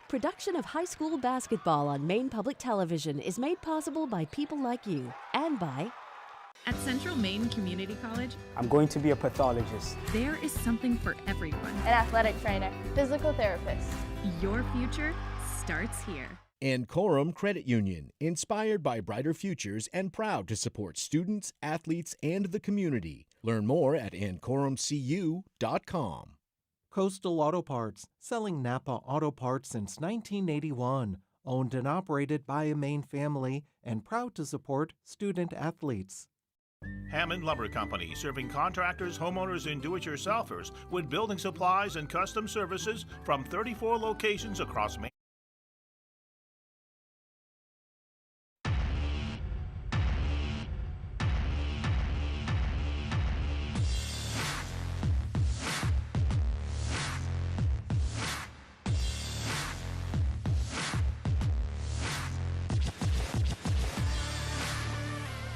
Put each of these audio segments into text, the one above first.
Production of high school basketball on Maine Public Television is made possible by people like you and by... At Central Maine Community College, I'm going to be a pathologist. There is something for everyone. An athletic trainer, physical therapist. Your future starts here. Ancorum Credit Union, inspired by brighter futures and proud to support students, athletes, and the community. Learn more at ancorumcu.com. Coastal Auto Parts, selling Napa auto parts since 1981. Owned and operated by a Maine family and proud to support student athletes. Hammond Lumber Company, serving contractors, homeowners, and do-it-yourselfers with building supplies and custom services from 34 locations across Maine.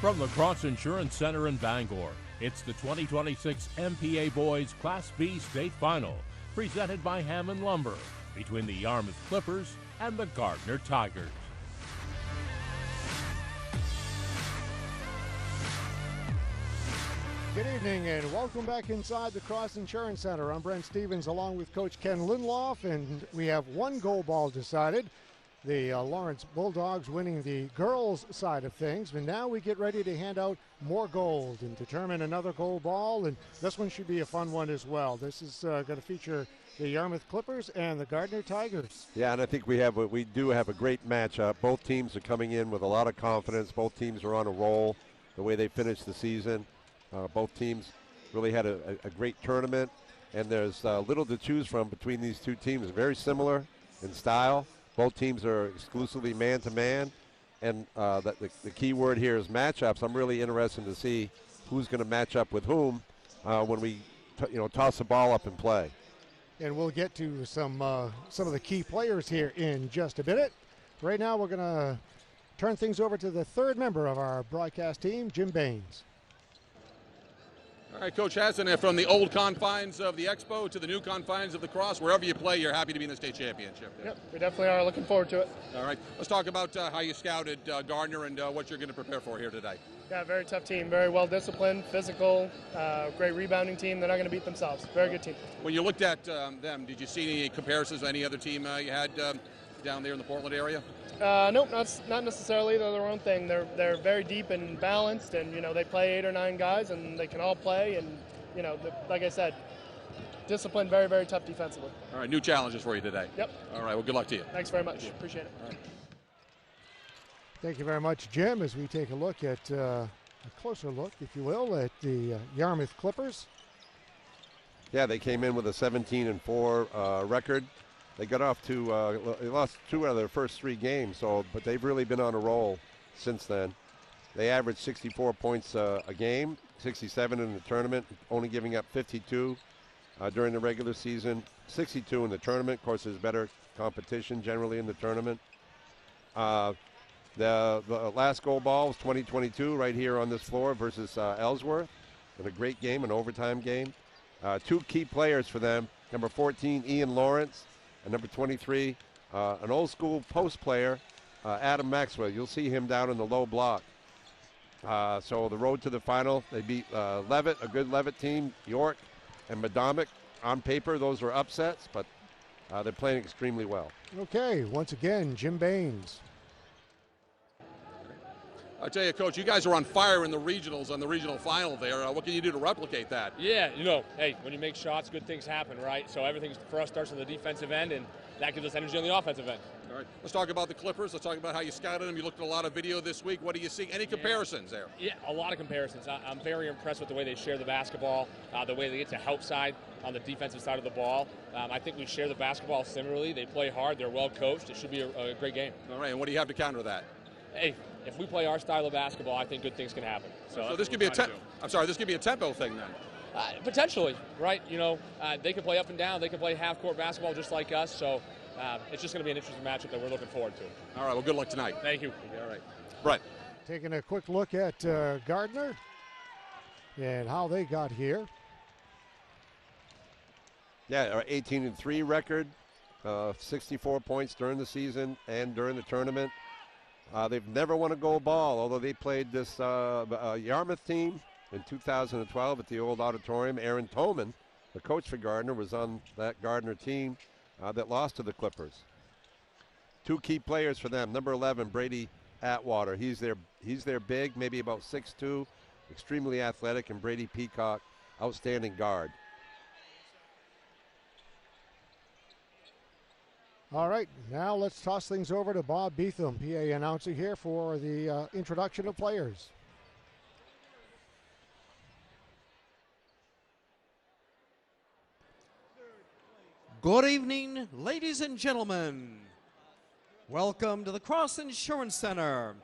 From the Cross Insurance Center in Bangor, it's the 2026 MPA Boys Class B State Final, presented by Hammond Lumber, between the Yarmouth Clippers and the Gardiner Tigers. Good evening and welcome back inside the Cross Insurance Center. I'm Brent Stevens along with Coach Ken Lindloff, and we have one goal ball decided. The Lawrence Bulldogs winning the girls' side of things, but now we get ready to hand out more gold and determine another gold ball, and this one should be a fun one as well. This is going to feature the Yarmouth Clippers and the Gardiner Tigers. Yeah, and I think we do have a great matchup. Both teams are coming in with a lot of confidence. Both teams are on a roll the way they finished the season. Both teams really had a great tournament, and there's little to choose from between these two teams. Very similar in style. Both teams are exclusively man-to-man, and the key word here is matchups. I'm really interested to see who's going to match up with whom when we toss the ball up and play. And we'll get to some of the key players here in just a minute. Right now we're going to turn things over to the third member of our broadcast team, Jim Baines. All right, Coach Hassan, from the old confines of the Expo to the new confines of the Cross, wherever you play, you're happy to be in the state championship. Yep, we definitely are looking forward to it. All right, let's talk about how you scouted Gardiner and what you're going to prepare for here today. Yeah, very tough team, very well disciplined, physical, great rebounding team. They're not going to beat themselves. Very good team. When you looked at them, did you see any comparisons with any other team you had down there in the Portland area? Nope, not necessarily. They're their own thing. They're very deep and balanced, and they play 8 or 9 guys, and they can all play. And like I said, disciplined, very, very tough defensively. All right, new challenges for you today. Yep. All right, well, good luck to you. Thanks very much. Appreciate it. All right. Thank you very much, Jim, as we take a look at a closer look, if you will, at the Yarmouth Clippers. Yeah, they came in with a 17-4 record. They got off to they lost 2 out of their first 3 games, but they've really been on a roll since then. They averaged 64 points a game, 67 in the tournament, only giving up 52 during the regular season, 62 in the tournament. Of course, there's better competition generally in the tournament. The last goal ball was 2022 right here on this floor versus Ellsworth in a great game, an overtime game. 2 key players for them, number 14, Ian Lawrence, and number 23, an old school post player, Adam Maxwell. You'll see him down in the low block. So the road to the final, they beat Levitt, a good Levitt team, York, and Madomic. On paper, those were upsets, but they're playing extremely well. Okay, once again, Jim Baines. I'll tell you, Coach, you guys are on fire in the regionals, on the regional final there. What can you do to replicate that? Yeah, hey, when you make shots, good things happen, right? So everything for us starts on the defensive end, and that gives us energy on the offensive end. All right, let's talk about the Clippers. Let's talk about how you scouted them. You looked at a lot of video this week. What do you see? Any comparisons there? Yeah, a lot of comparisons. I'm very impressed with the way they share the basketball, the way they get to help side on the defensive side of the ball. I think we share the basketball similarly. They play hard. They're well coached. It should be a great game. All right, and what do you have to counter that? Hey, if we play our style of basketball, I think good things can happen. So this could be this could be a tempo thing then. Potentially, right? They can play up and down. They can play half-court basketball just like us. So it's just going to be an interesting matchup that we're looking forward to. All right, well, good luck tonight. Thank you. All right. Brett. Taking a quick look at Gardiner and how they got here. Yeah, our 18-3 record. 64 points during the season and during the tournament. They've never won a gold ball, although they played this Yarmouth team in 2012 at the old auditorium. Aaron Toman, the coach for Gardiner, was on that Gardiner team that lost to the Clippers. Two key players for them. Number 11, Brady Atwater. He's their big, maybe about 6'2", extremely athletic, and Brady Peacock, outstanding guard. All right, now let's toss things over to Bob Beetham, PA announcer here for the introduction of players. Good evening, ladies and gentlemen. Welcome to the Cross Insurance Center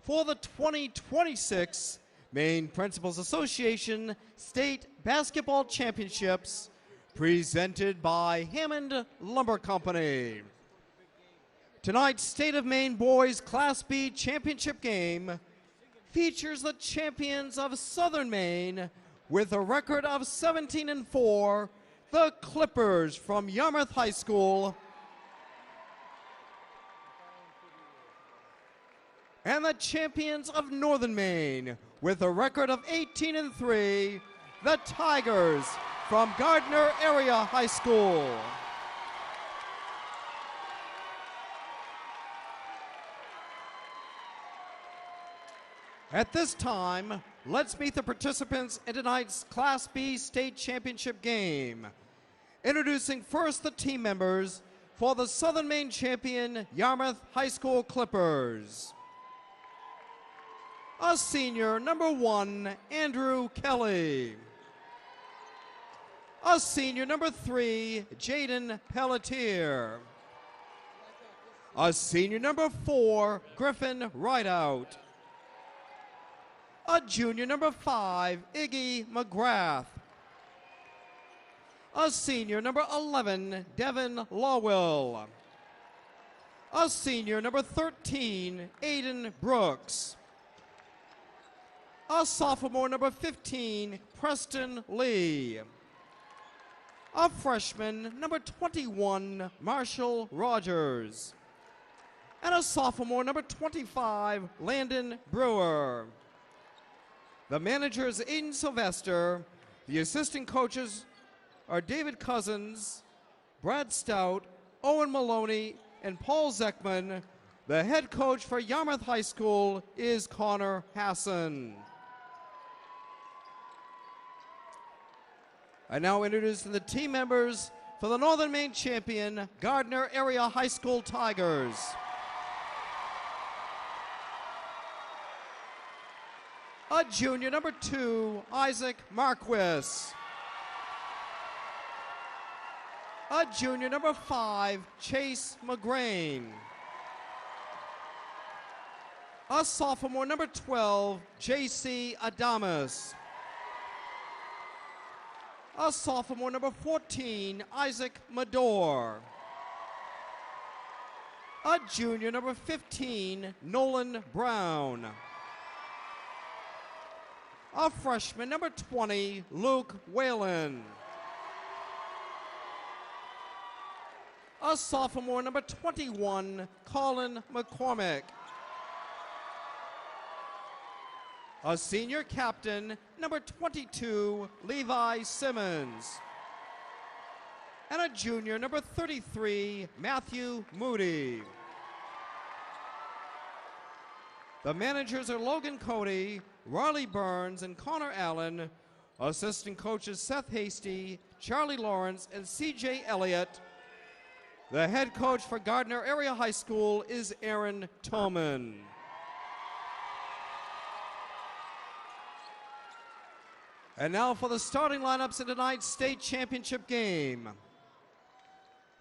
for the 2026 Maine Principals Association State Basketball Championships, presented by Hammond Lumber Company. Tonight's State of Maine Boys Class B Championship game features the champions of Southern Maine with a record of 17-4, the Clippers from Yarmouth High School, and the champions of Northern Maine with a record of 18-3, the Tigers from Gardiner Area High School. At this time, let's meet the participants in tonight's Class B State Championship game. Introducing first the team members for the Southern Maine champion Yarmouth High School Clippers. A senior, number 1, Andrew Kelly. A senior, number 3, Jaden Pelletier. A senior, number 4, Griffin Rideout. A junior, number 5, Iggy McGrath. A senior, number 11, Devin Lawwell. A senior, number 13, Aiden Brooks. A sophomore, number 15, Preston Lee. A freshman, number 21, Marshall Rogers. And a sophomore, number 25, Landon Brewer. The manager is Aiden Sylvester. The assistant coaches are David Cousins, Brad Stout, Owen Maloney, and Paul Zeckman. The head coach for Yarmouth High School is Connor Hassan. I now introduce the team members for the Northern Maine champion, Gardiner Area High School Tigers. A junior, number 2, Isaac Marquis. A junior, number 5, Chase McGrain. A sophomore, number 12, J.C. Adamus. A sophomore, number 14, Isaac Mador. A junior, number 15, Nolan Brown. A freshman, number 20, Luke Whalen. A sophomore, number 21, Colin McCormick. A senior captain, number 22, Levi Simmons. And a junior, number 33, Matthew Moody. The managers are Logan Cody, Riley Burns, and Connor Allen. Assistant coaches Seth Hasty, Charlie Lawrence, and C.J. Elliott. The head coach for Gardiner Area High School is Aaron Tolman. And now for the starting lineups in tonight's state championship game.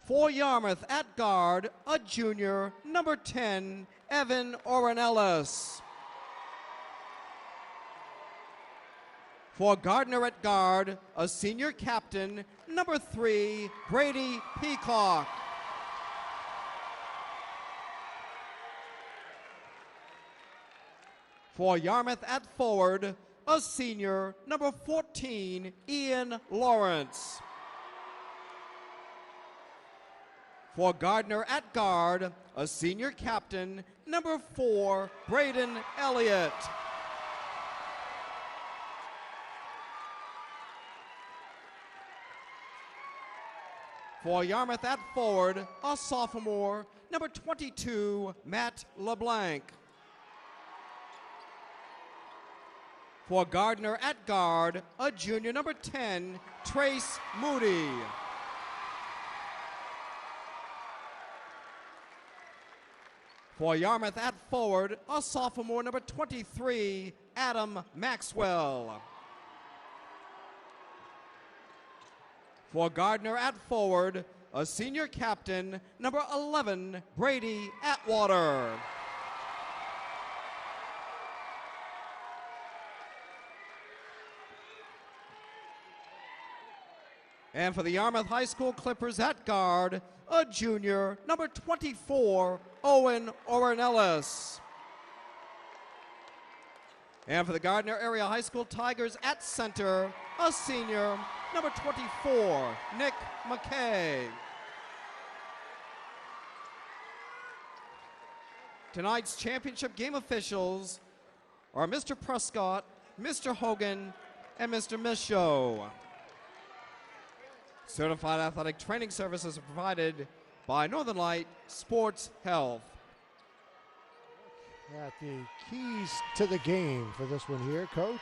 For Yarmouth at guard, a junior, number 10, Evan Ornelas. For Gardiner at guard, a senior captain, number 3, Brady Peacock. For Yarmouth at forward, a senior, number 14, Ian Lawrence. For Gardiner at guard, a senior captain, number 4, Braden Elliott. For Yarmouth at forward, a sophomore, number 22, Matt LeBlanc. For Gardiner at guard, a junior, number 10, Trace Moody. For Yarmouth at forward, a sophomore, number 23, Adam Maxwell. For Gardiner at forward, a senior captain, number 11, Brady Atwater. And for the Yarmouth High School Clippers at guard, a junior, number 24, Owen Ornelas. And for the Gardiner Area High School Tigers at center, a senior, number 24, Nick McKay. Tonight's championship game officials are Mr. Prescott, Mr. Hogan, and Mr. Michaud. Certified athletic training services are provided by Northern Light Sports Health. At the keys to the game for this one here, Coach.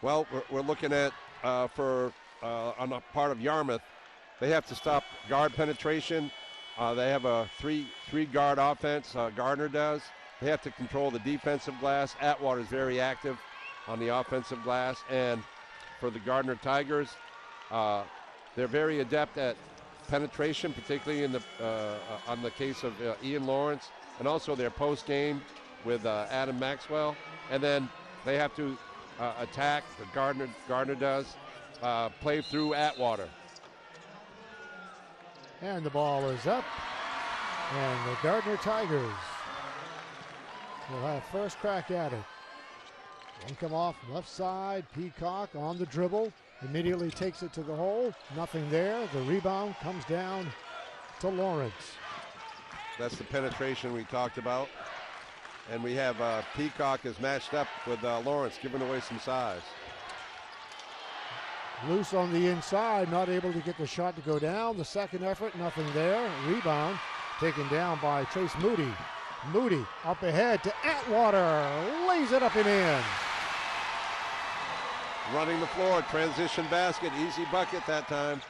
Well, we're looking at, on the part of Yarmouth, they have to stop guard penetration. They have a three guard offense, Gardiner does. They have to control the defensive glass. Atwater is very active on the offensive glass. And for the Gardiner Tigers, they're very adept at penetration, particularly in on the case of Ian Lawrence, and also their post game with Adam Maxwell. And then they have to attack. Gardiner does play through Atwater. And the ball is up, and the Gardiner Tigers will have first crack at it. One come off left side. Peacock on the dribble. Immediately takes it to the hole. Nothing there. The rebound comes down to Lawrence. That's the penetration we talked about. And we have Peacock is matched up with Lawrence, giving away some size. Loose on the inside, not able to get the shot to go down. The second effort, nothing there. Rebound taken down by Trace Moody. Moody up ahead to Atwater. Lays it up and in. Running the floor, transition basket, easy bucket that time.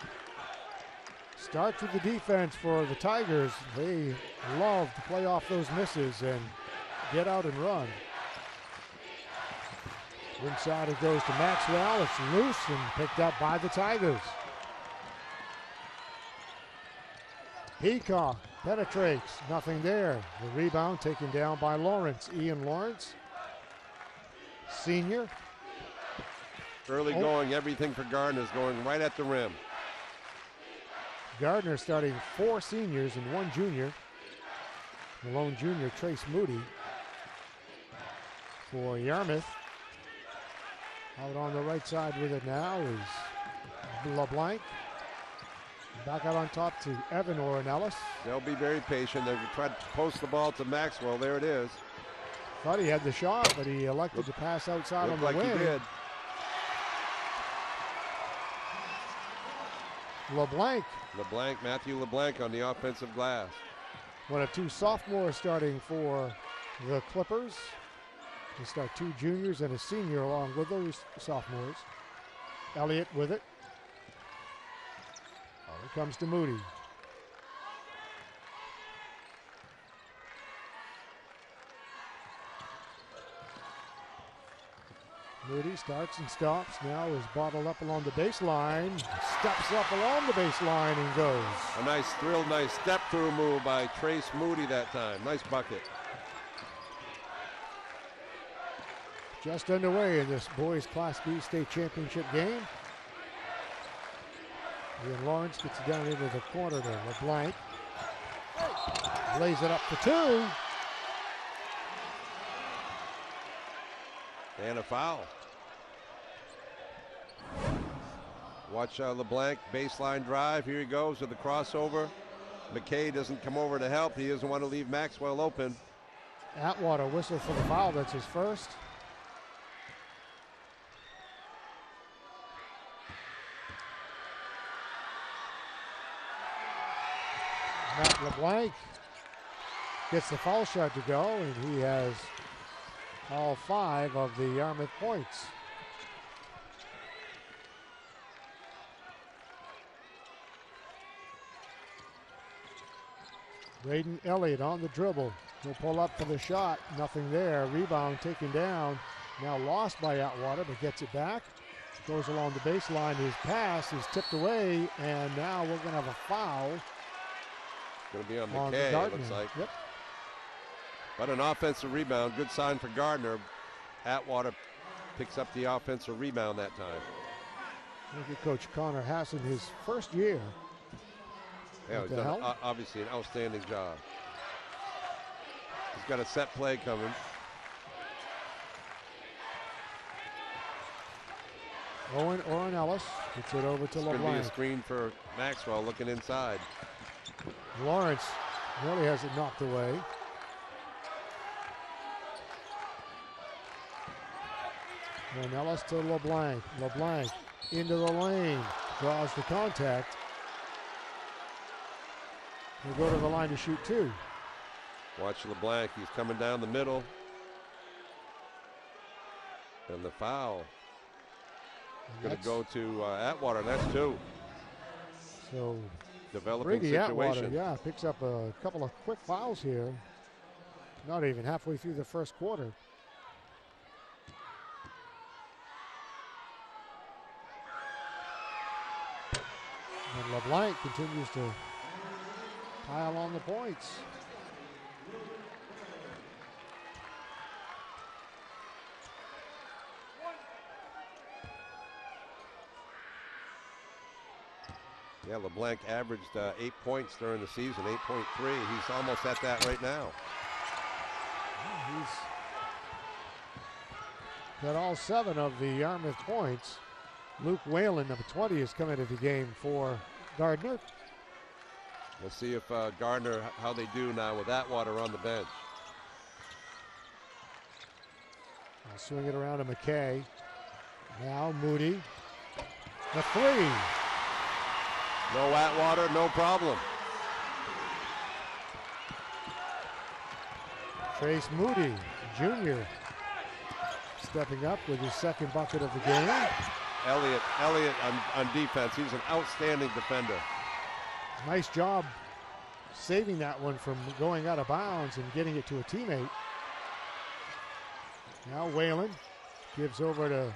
Starts with the defense for the Tigers. They love to play off those misses and get out and run. Inside it goes to Maxwell. It's loose and picked up by the Tigers. Peacock penetrates. Nothing there. The rebound taken down by Lawrence. Ian Lawrence, senior. Early going, everything for Gardiner is going right at the rim. Gardiner starting 4 seniors and 1 junior. The lone junior, Trace Moody. For Yarmouth, out on the right side with it now is LeBlanc. Back out on top to Evan Ornelas. They'll be very patient. They've tried to post the ball to Maxwell. There it is. Thought he had the shot, but he elected to pass outside on the wing. He did. LeBlanc. Matthew LeBlanc on the offensive glass. One of 2 sophomores starting for the Clippers. They start 2 juniors and a senior along with those sophomores. Elliott with it. Here comes to Moody. Moody starts and stops. Now is bottled up along the baseline. Steps up along the baseline and goes. A nice step through move by Trace Moody that time. Nice bucket. Just underway in this boys Class B state championship game. Ian Lawrence gets it down into the corner there. LeBlanc lays it up for 2. And a foul. Watch LeBlanc, baseline drive. Here he goes with the crossover. McKay doesn't come over to help. He doesn't want to leave Maxwell open. Atwater whistle for the foul. That's his first. Matt LeBlanc gets the foul shot to go, and he has all 5 of the Yarmouth points. Braden Elliott on the dribble. He'll pull up for the shot. Nothing there. Rebound taken down. Now lost by Atwater, but gets it back. Goes along the baseline. His pass is tipped away, and now we're going to have a foul. Going to be on McKay, it looks like. Yep. But an offensive rebound. Good sign for Gardiner. Atwater picks up the offensive rebound that time. Look at Coach Connor Hassan, his first year. Yeah, he's done obviously an outstanding job. He's got a set play coming. Oren Ellis gets it over to LeBlanc. It's going to be a screen for Maxwell looking inside. Lawrence really has it knocked away. Oren Ellis to LeBlanc. LeBlanc into the lane. Draws the contact. He'll go to the line to shoot 2. Watch LeBlanc. He's coming down the middle. And the foul. Going to go to Atwater. That's 2. So developing Brady situation. Atwater, picks up a couple of quick fouls here. Not even halfway through the first quarter. And LeBlanc continues to pile on the points. Yeah, LeBlanc averaged 8 points during the season, 8.3. He's almost at that right now. He's got all 7 of the Yarmouth points. Luke Whalen, number 20, is coming into the game for Gardiner. We'll see if Gardiner, how they do now with Atwater on the bench. I'll swing it around to McKay. Now Moody. The 3. No Atwater, no problem. Trace Moody, Jr., stepping up with his second bucket of the game. Elliott on defense. He's an outstanding defender. Nice job saving that one from going out of bounds and getting it to a teammate. Now Whalen gives over to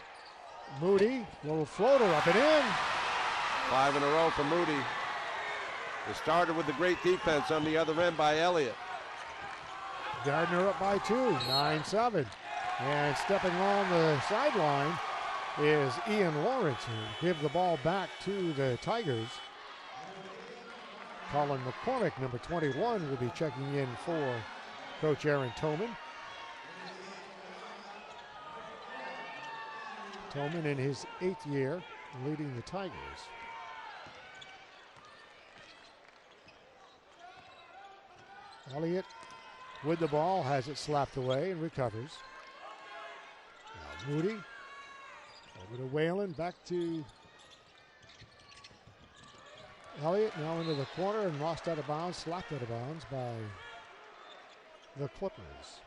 Moody. Little floater up and in. 5 in a row for Moody. It started with the great defense on the other end by Elliott. Gardiner up by 2, 9-7. And stepping on the sideline is Ian Lawrence, who give the ball back to the Tigers. Colin McCormick, number 21, will be checking in for Coach Aaron Toman. Toman in his 8th year leading the Tigers. Elliott with the ball, has it slapped away and recovers. Now Moody over to Whalen, back to Elliott, now into the corner and lost out of bounds, slapped out of bounds by the Clippers.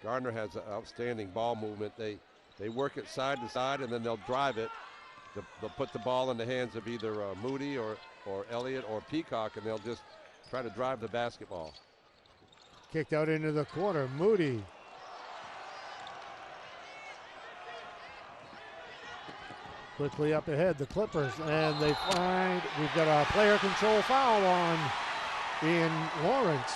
Gardiner has outstanding ball movement. They work it side to side and then they'll drive it. They'll put the ball in the hands of either Moody or Elliott or Peacock, and they'll just try to drive the basketball. Kicked out into the corner, Moody. Quickly up ahead, the Clippers, and they find we've got a player control foul on Ian Lawrence.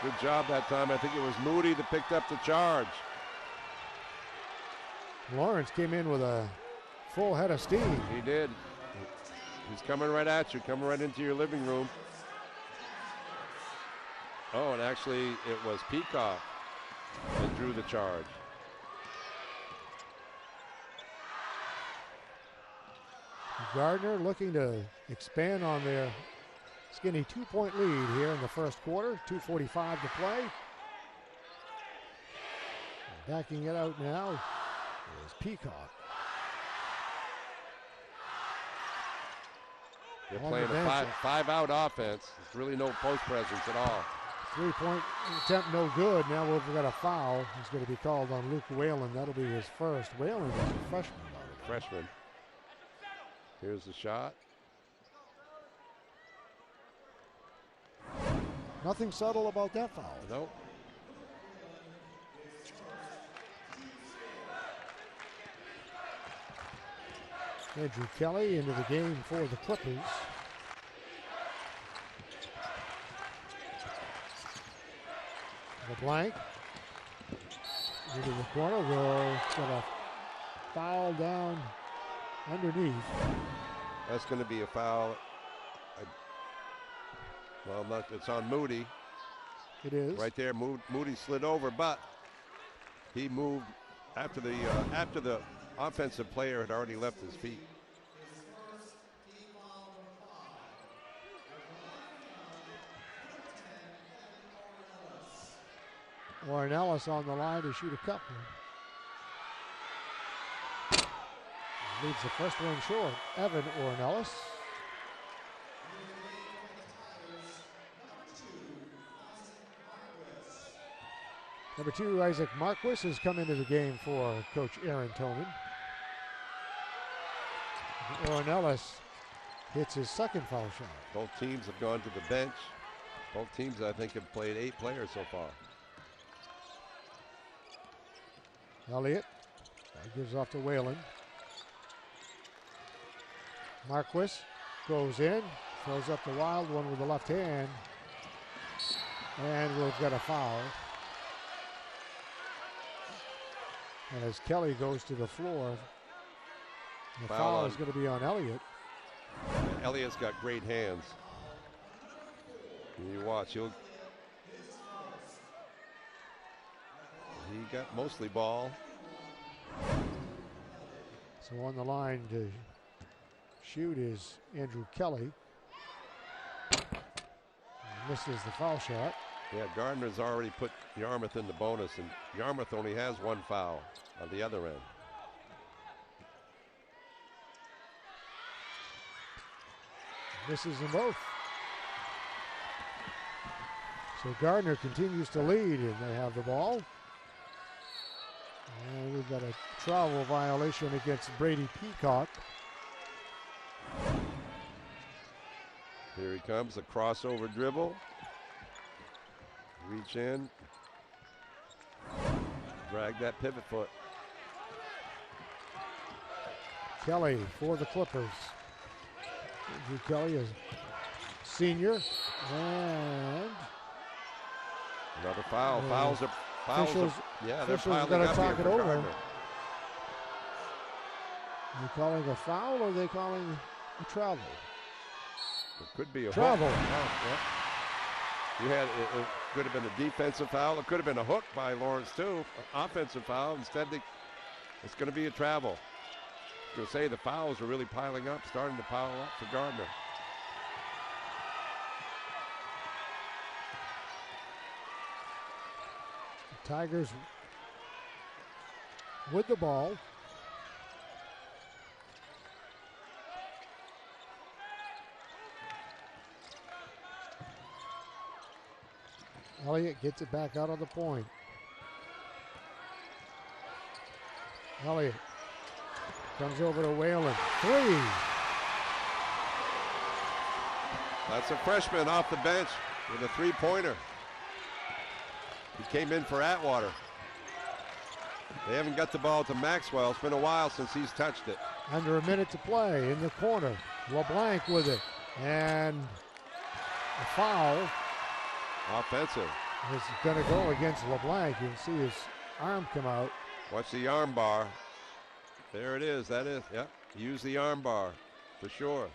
Good job that time. I think it was Moody that picked up the charge. Lawrence came in with a full head of steam. He did. He's coming right at you, coming right into your living room. Oh, and actually it was Peacock that drew the charge. Gardiner looking to expand on their skinny 2-point lead here in the first quarter. 2:45 to play. Backing it out now is Peacock. They're playing a five-out offense. There's really no post presence at all. 3-point attempt no good. Now we've got a foul. He's going to be called on Luke Whalen. That'll be his first. Whalen is a freshman. Freshman. Here's the shot. Nothing subtle about that foul. Nope. Andrew Kelly into the game for the Clippers. LeBlanc into the corner. Will get a foul down underneath. That's going to be a foul. Well, it's on Moody. It is. Right there, Moody slid over, but he moved after the offensive player had already left his feet. Warren Ellis on the line to shoot a couple. Leads the first one short. Evan Ornelas. Number 2, Isaac Marquis has come into the game for Coach Aaron Toman. Ornelas hits his second foul shot. Both teams have gone to the bench. Both teams, I think, have played 8 players so far. Elliott gives off to Whalen. Marquis goes in, throws up the wild one with the left hand, and we've got a foul. And as Kelly goes to the floor, the foul is going to be on Elliott. Elliott's got great hands. You watch, he got mostly ball. So on the line to shoot is Andrew Kelly. Misses the foul shot. Yeah, Gardiner's already put Yarmouth in the bonus, and Yarmouth only has 1 foul on the other end. Misses them both. So Gardiner continues to lead, and they have the ball. And we've got a travel violation against Brady Peacock. Here he comes, a crossover dribble. Reach in. Drag that pivot foot. Kelly for the Clippers. Andrew Kelly is senior. And another foul. Fouls are yeah, they're piling gonna up talk here it for over. Gardiner. Are they calling a foul or are they calling a travel? It could be a travel. Hook. You had it could have been a defensive foul. It could have been a hook by Lawrence too. Offensive foul. Instead, it's going to be a travel. I was going to say the fouls are really piling up, starting to pile up for Gardiner. The Tigers with the ball. Elliott gets it back out of the point. Elliott comes over to Whalen. 3. That's a freshman off the bench with a 3-pointer. He came in for Atwater. They haven't got the ball to Maxwell. It's been a while since he's touched it. Under a minute to play in the corner. LeBlanc with it. And a foul. Offensive. Is going to go against LeBlanc. You can see his arm come out. Watch the arm bar. There it is. That is. Yep. Use the arm bar for sure.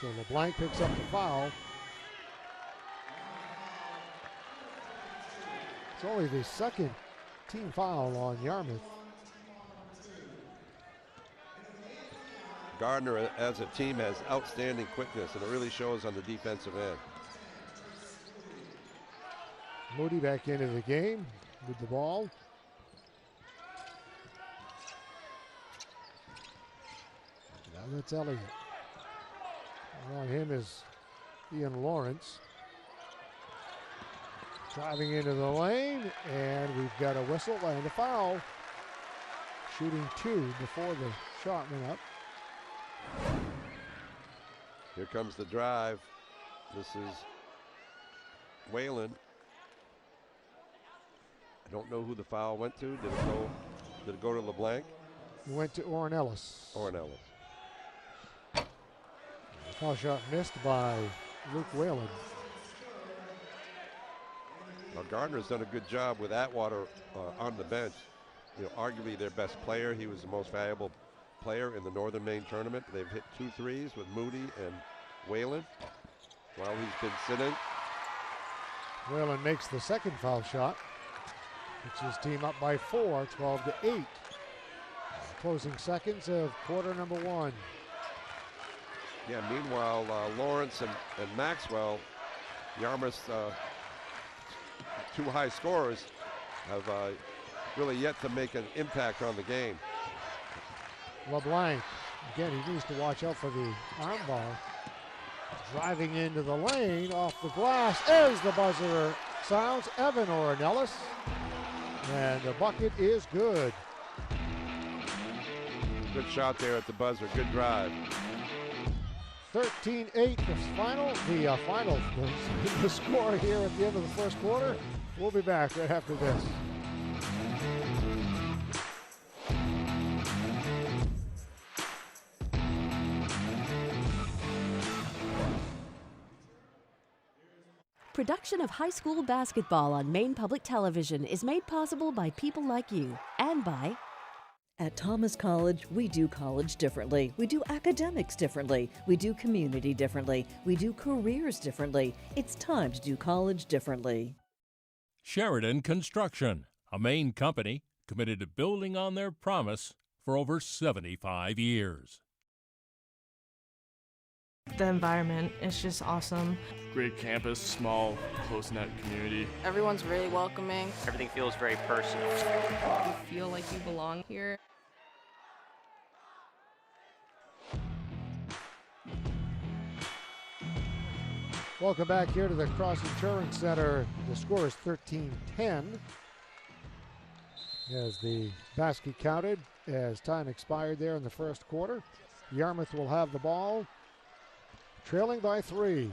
So LeBlanc picks up the foul. It's only the second team foul on Yarmouth. Gardiner as a team has outstanding quickness, and it really shows on the defensive end. Moody back into the game with the ball. Now that's Elliott. On him is Ian Lawrence. Driving into the lane, and we've got a whistle and a foul. Shooting 2 before the shot went up. Here comes the drive. This is Whalen. I don't know who the foul went to. Did it go to LeBlanc? It went to Ornelas. Ornelas. Foul shot missed by Luke Whalen. Now Gardner's done a good job with Atwater on the bench. You know, arguably their best player. He was the most valuable player in the Northern Maine tournament. They've hit 2 threes with Moody and Whalen while he's been sitting. Whalen makes the second foul shot. Puts his team up by 4, 12-8. Closing seconds of quarter number 1. Yeah, meanwhile, Lawrence and Maxwell, Yarmouth's 2 high scorers, have really yet to make an impact on the game. LeBlanc, again, he needs to watch out for the arm ball. Driving into the lane, off the glass, as the buzzer sounds, Evan Ornelas. And the bucket is good. Good shot there at the buzzer, good drive. 13-8 the final, the score here at the end of the first quarter. We'll be back right after this. Production of high school basketball on Maine Public Television is made possible by people like you and by... At Thomas College, we do college differently. We do academics differently. We do community differently. We do careers differently. It's time to do college differently. Sheridan Construction, a Maine company committed to building on their promise for over 75 years. The environment is just awesome. Great campus, small, close-knit community. Everyone's really welcoming. Everything feels very personal. You feel like you belong here. Welcome back here to the Cross Insurance Center. The score is 13-10. As the basket counted, as time expired there in the first quarter. Yarmouth will have the ball, trailing by 3.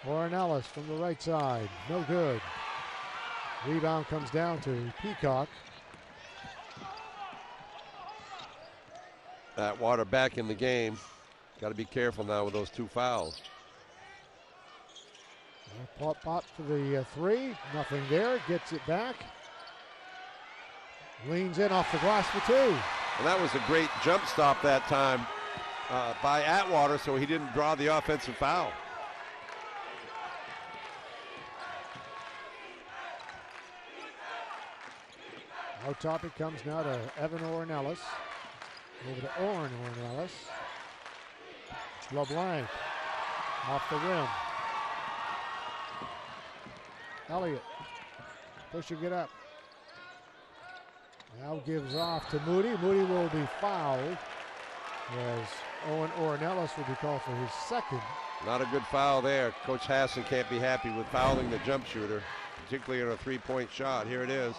Ornelas from the right side, no good. Rebound comes down to Peacock. Atwater back in the game. Got to be careful now with those 2 fouls. Pop for the 3, nothing there, gets it back. Leans in off the glass for 2. And that was a great jump stop that time by Atwater, so he didn't draw the offensive foul. Out top it comes now to Evan Ornelas. Over to Oren Ornelas. LeBlanc off the rim. Elliott pushing it up. Now gives off to Moody. Moody will be fouled as Owen Ornelas will be called for his second. Not a good foul there. Coach Hassan can't be happy with fouling the jump shooter, particularly on a 3-point shot. Here it is.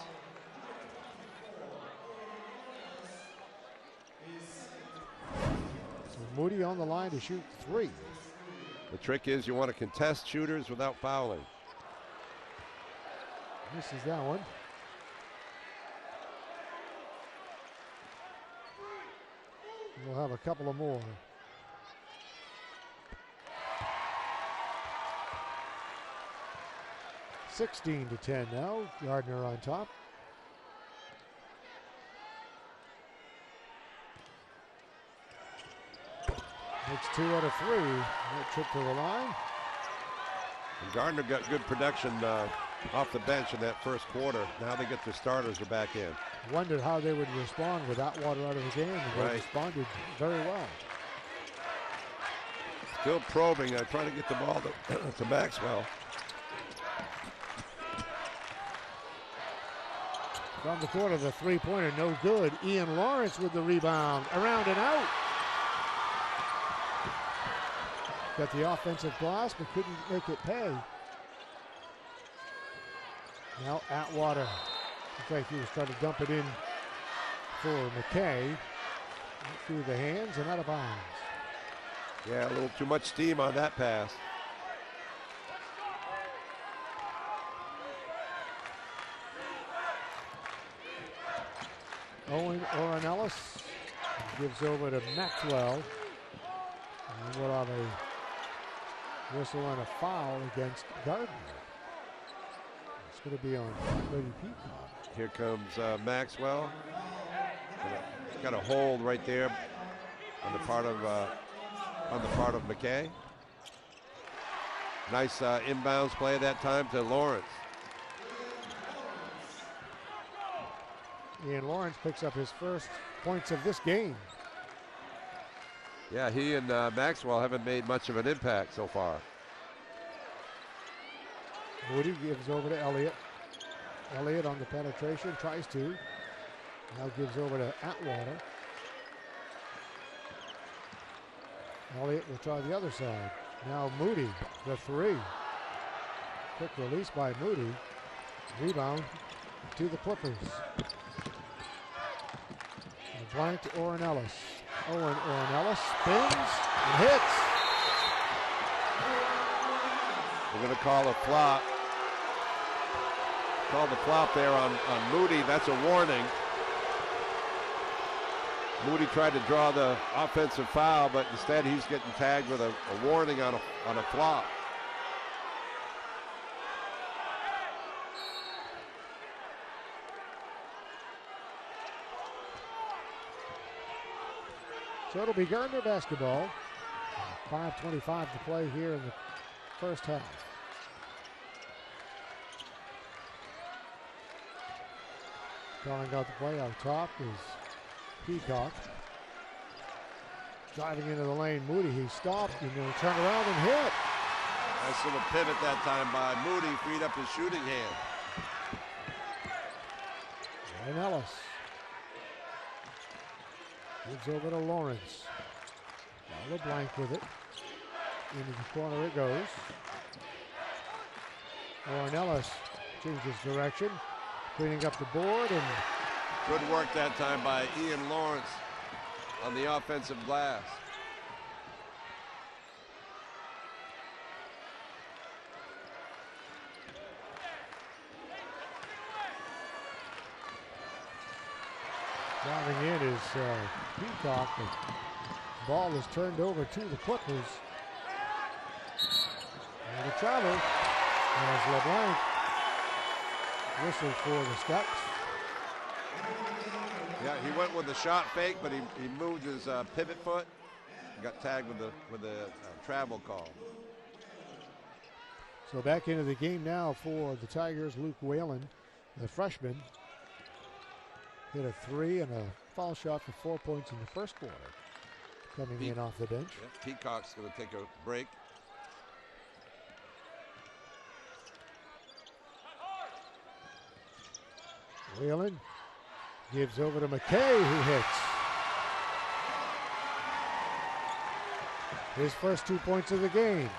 So Moody on the line to shoot 3. The trick is you want to contest shooters without fouling. Misses that one. We'll have a couple of more. (16-10) now. Gardiner on top. Makes 2 out of 3. That trip to the line. And Gardner got good production off the bench in that first quarter. Now they get their starters are back in. Wondered how they would respond with Atwater out of the game, and they Right. responded very well. Still probing, trying to get the ball to Maxwell. From the corner, the three-pointer, no good. Ian Lawrence with the rebound, around and out. Got the offensive glass, but couldn't make it pay. Now Atwater. Looks like he was trying to dump it in for McKay. Through the hands and out of bounds. Yeah, a little too much steam on that pass. Owen Ornelas gives over to Maxwell. And we'll have a whistle and a foul against Gardiner. It's going to be on Lady Peacock. Here comes Maxwell. He's got a hold right there on the part of McKay. Nice inbounds play that time to Lawrence. Ian Lawrence picks up his first points of this game. Yeah, he and Maxwell haven't made much of an impact so far. Moody gives over to Elliott. Elliott on the penetration, tries to. Now gives over to Atwater. Elliott will try the other side. Now Moody, the three. Quick release by Moody. Rebound to the Clippers. A blank to Ornelas. Owen Ornelas spins and hits. We're going to call a flop. Call the flop there on Moody. That's a warning. Moody tried to draw the offensive foul, but instead he's getting tagged with a warning on a flop. So it'll be Gardiner basketball. 5:25 to play here in the first half. Calling out the play out top is Peacock. Driving into the lane, Moody, he stopped and then turn around and hit. Nice little pivot that time by Moody, freed up his shooting hand. And Ellis gives over to Lawrence. Now LeBlanc with it. Into the corner it goes. Ornelas changes direction, cleaning up the board, and good work that time by Ian Lawrence on the offensive glass. driving in is Peacock. The ball is turned over to the Clippers. And the travel as LeBlanc whistled for the steps. Yeah, he went with the shot fake, but he moved his pivot foot. Got tagged with the travel call. So back into the game now for the Tigers. Luke Whalen, the freshman, hit a three and a foul shot for 4 points in the first quarter. Coming in off the bench. Yeah, Peacock's going to take a break. Whalen gives over to McKay, who hits. His first 2 points of the game.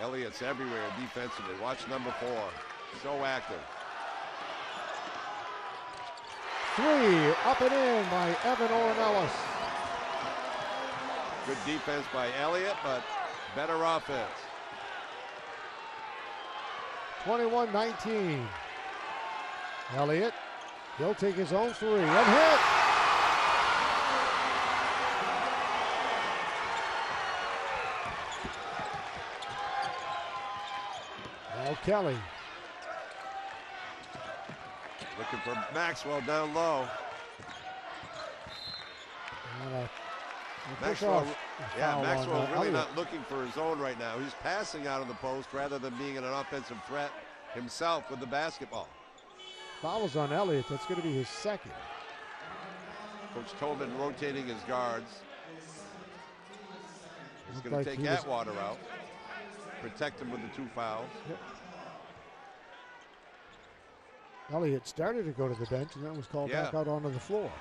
Elliott's everywhere defensively. Watch number 4. So active. Three, up and in by Evan Ornelas. Good defense by Elliott, but better offense. 21-19. Elliott, he'll take his own three and hit. Now Kelly. Looking for Maxwell down low. And a Maxwell, Foul on, Maxwell really Elliott. not looking for his own right now. He's passing out of the post rather than being an offensive threat himself with the basketball. Fouls on Elliott. That's going to be his second. Coach Tobin rotating his guards. He's Looked going to like take he was- Atwater out, protect him with the 2 fouls. Yep. Elliott started to go to the bench and then was called back out onto the floor.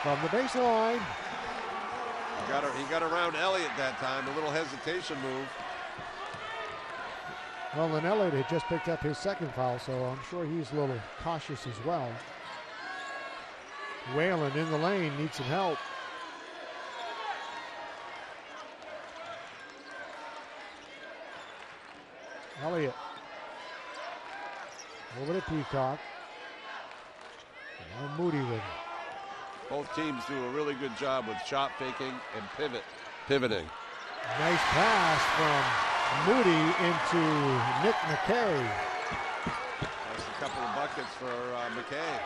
From the baseline. He got around Elliott that time, a little hesitation move. Well, then Elliott had just picked up his second foul, so I'm sure he's a little cautious as well. Whalen in the lane needs some help. Elliott over to Peacock. Now Moody with it. Both teams do a really good job with shot faking and pivoting. Nice pass from Moody into Nick McKay. That's a couple of buckets for McKay.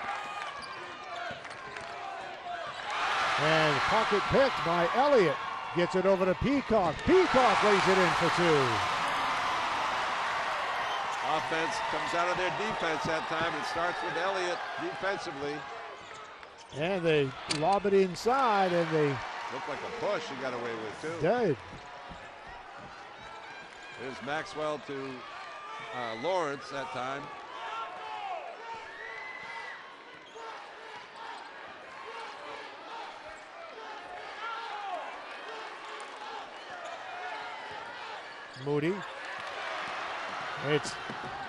And pocket picked by Elliott. Gets it over to Peacock. Peacock lays it in for 2. Offense comes out of their defense that time. It starts with Elliott defensively. And they lob it inside, and they Looked like a push he got away with, too. did. There's Maxwell to Lawrence that time. Moody. It's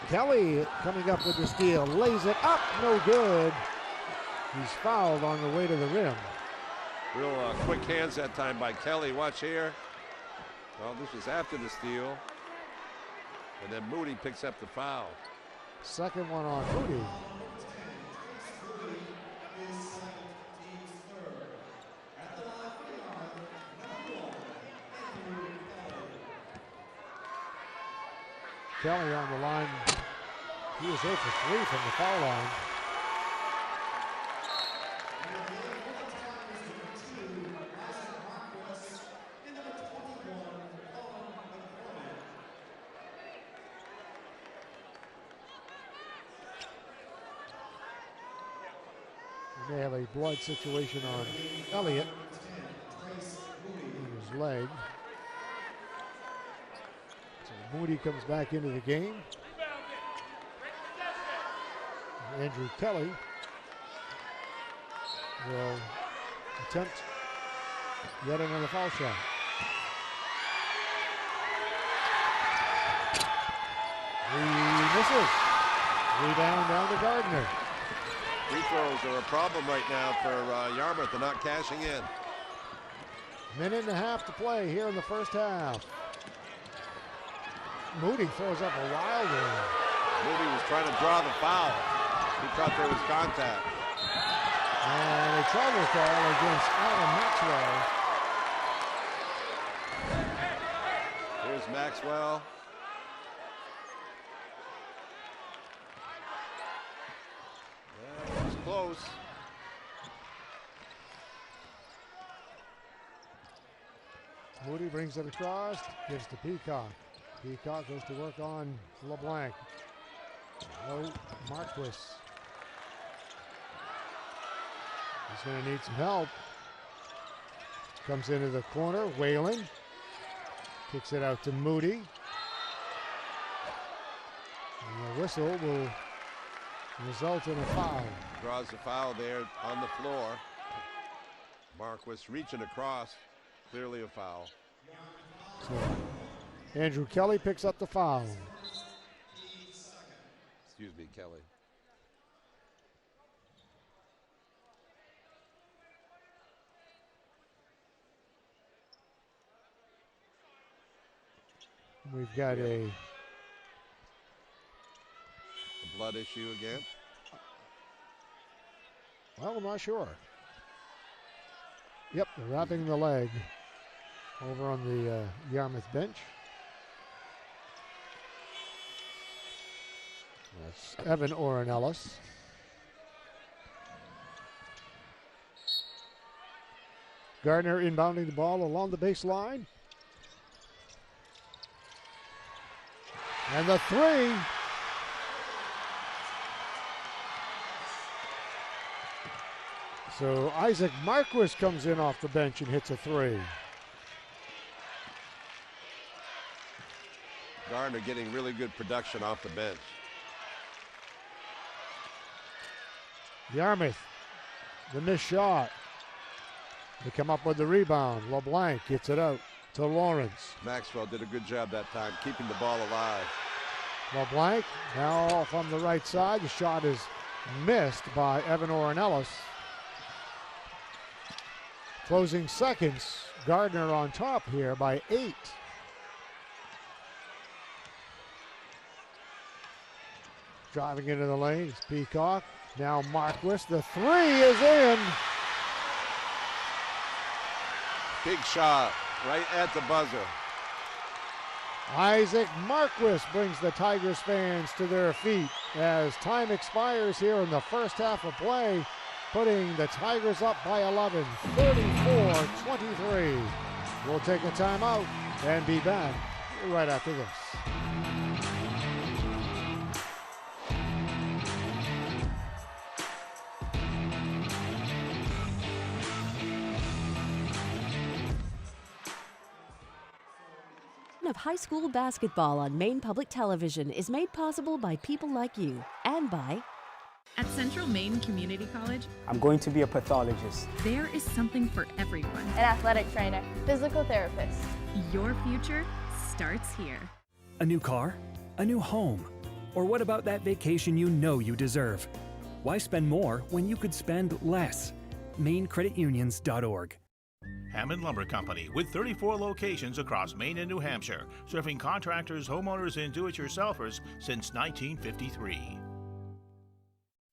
Kelly coming up with the steal. Lays it up, no good. He's fouled on the way to the rim. Real quick hands that time by Kelly. Watch here. Well, this was after the steal. And then Moody picks up the foul. Second one on Moody. Kelly on the line. He was 0 for 3 from the foul line. They have a blood situation on Elliott in his leg. So Moody comes back into the game. Andrew Kelly will attempt yet another foul shot. He misses. Rebound down to Gardiner. Free throws are a problem right now for Yarmouth. They're not cashing in. Minute and a half to play here in the first half. Moody throws up a wild one. Moody was trying to draw the foul. He thought there was contact. And a travel call against Adam Maxwell. Here's Maxwell. That was close. Moody brings it across, gives to Peacock. Peacock goes to work on LeBlanc. No, Marquis. He's going to need some help. Comes into the corner, Whalen. Kicks it out to Moody. And the whistle will result in a foul. Draws the foul there on the floor. Marquis reaching across. Clearly a foul. So Andrew Kelly picks up the foul. Excuse me, Kelly. We've got a blood issue again. Well, I'm not sure. Yep, they're wrapping the leg over on the Yarmouth bench. That's Evan Ornelas. Gardiner inbounding the ball along the baseline. And the three. So Isaac Marquis comes in off the bench and hits a three. Gardiner getting really good production off the bench. Yarmouth, the missed shot. They come up with the rebound. LeBlanc gets it out to Lawrence. Maxwell did a good job that time, keeping the ball alive. LeBlanc now from the right side. The shot is missed by Evan Ornelas. Closing seconds, Gardiner on top here by 8. Driving into the lane is Peacock. Now Marquis, the three is in. Big shot right at the buzzer. Isaac Marquis brings the Tigers fans to their feet as time expires here in the first half of play, putting the Tigers up by 11, 34-23. We'll take a timeout and be back right after this. Of high school basketball on Maine Public Television is made possible by people like you and by At Central Maine Community College, I'm going to be a pathologist. there is something for everyone. An athletic trainer, physical therapist. Your future starts here. A new car? A new home? Or what about that vacation you know you deserve? Why spend more when you could spend less? MaineCreditUnions.org. Hammond Lumber Company, with 34 locations across Maine and New Hampshire, serving contractors, homeowners, and do-it-yourselfers since 1953.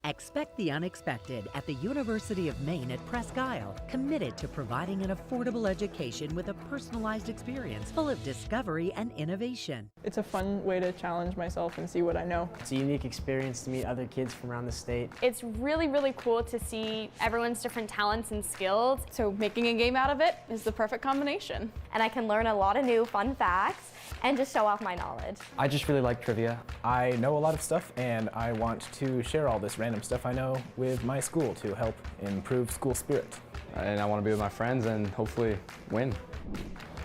Expect the unexpected at the University of Maine at Presque Isle, committed to providing an affordable education with a personalized experience full of discovery and innovation. It's a fun way to challenge myself and see what I know. It's a unique experience to meet other kids from around the state. It's really, really cool to see everyone's different talents and skills. So making a game out of it is the perfect combination. And I can learn a lot of new fun facts and just show off my knowledge. I just really like trivia. I know a lot of stuff and I want to share all this random stuff I know with my school to help improve school spirit. And I want to be with my friends and hopefully win.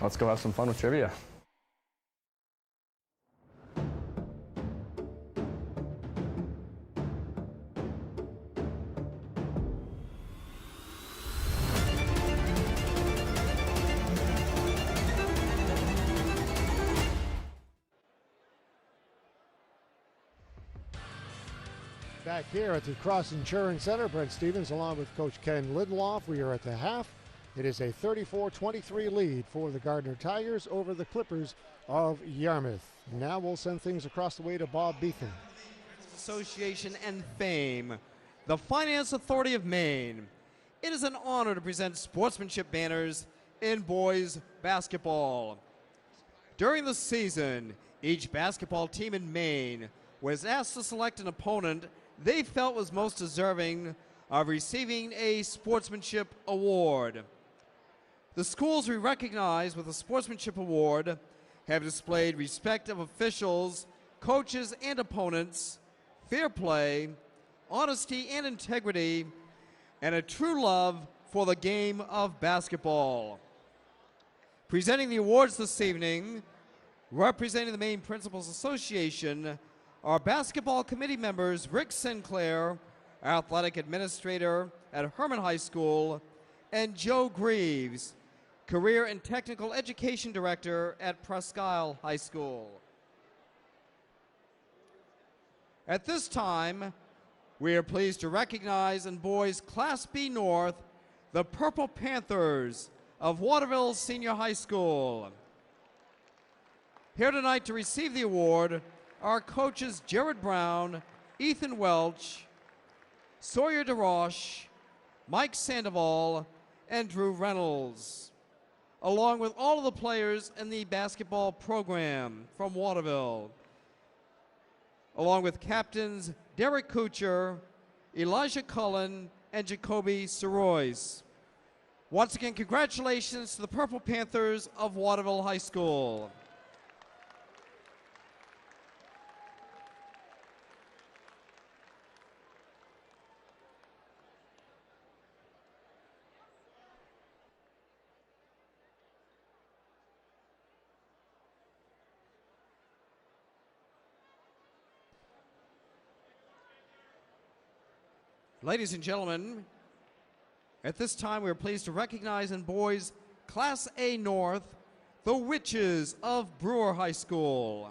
Let's go have some fun with trivia. Back here at the Cross Insurance Center, Brent Stevens along with Coach Ken Lidloff. We are at the half. It is a 34-23 lead for the Gardiner Tigers over the Clippers of Yarmouth. Now we'll send things across the way to Bob Beethan. Association and Fame, the Finance Authority of Maine. It is an honor to present sportsmanship banners in boys basketball. During the season, each basketball team in Maine was asked to select an opponent they felt was most deserving of receiving a sportsmanship award. The schools we recognize with a sportsmanship award have displayed respect of officials, coaches, and opponents, fair play, honesty and integrity, and a true love for the game of basketball. Presenting the awards this evening, representing the Maine Principals Association, our basketball committee members Rick Sinclair, athletic administrator at Herman High School, and Joe Greaves, career and technical education director at Presque Isle High School. At this time, we are pleased to recognize in boys Class B North, the Purple Panthers of Waterville Senior High School. Here tonight to receive the award are coaches Jared Brown, Ethan Welch, Sawyer DeRoche, Mike Sandoval, and Drew Reynolds, along with all of the players in the basketball program from Waterville, along with captains Derek Kuchar, Elijah Cullen, and Jacoby Sorois. Once again, congratulations to the Purple Panthers of Waterville High School. Ladies and gentlemen, at this time we are pleased to recognize in boys Class A North, the Witches of Brewer High School.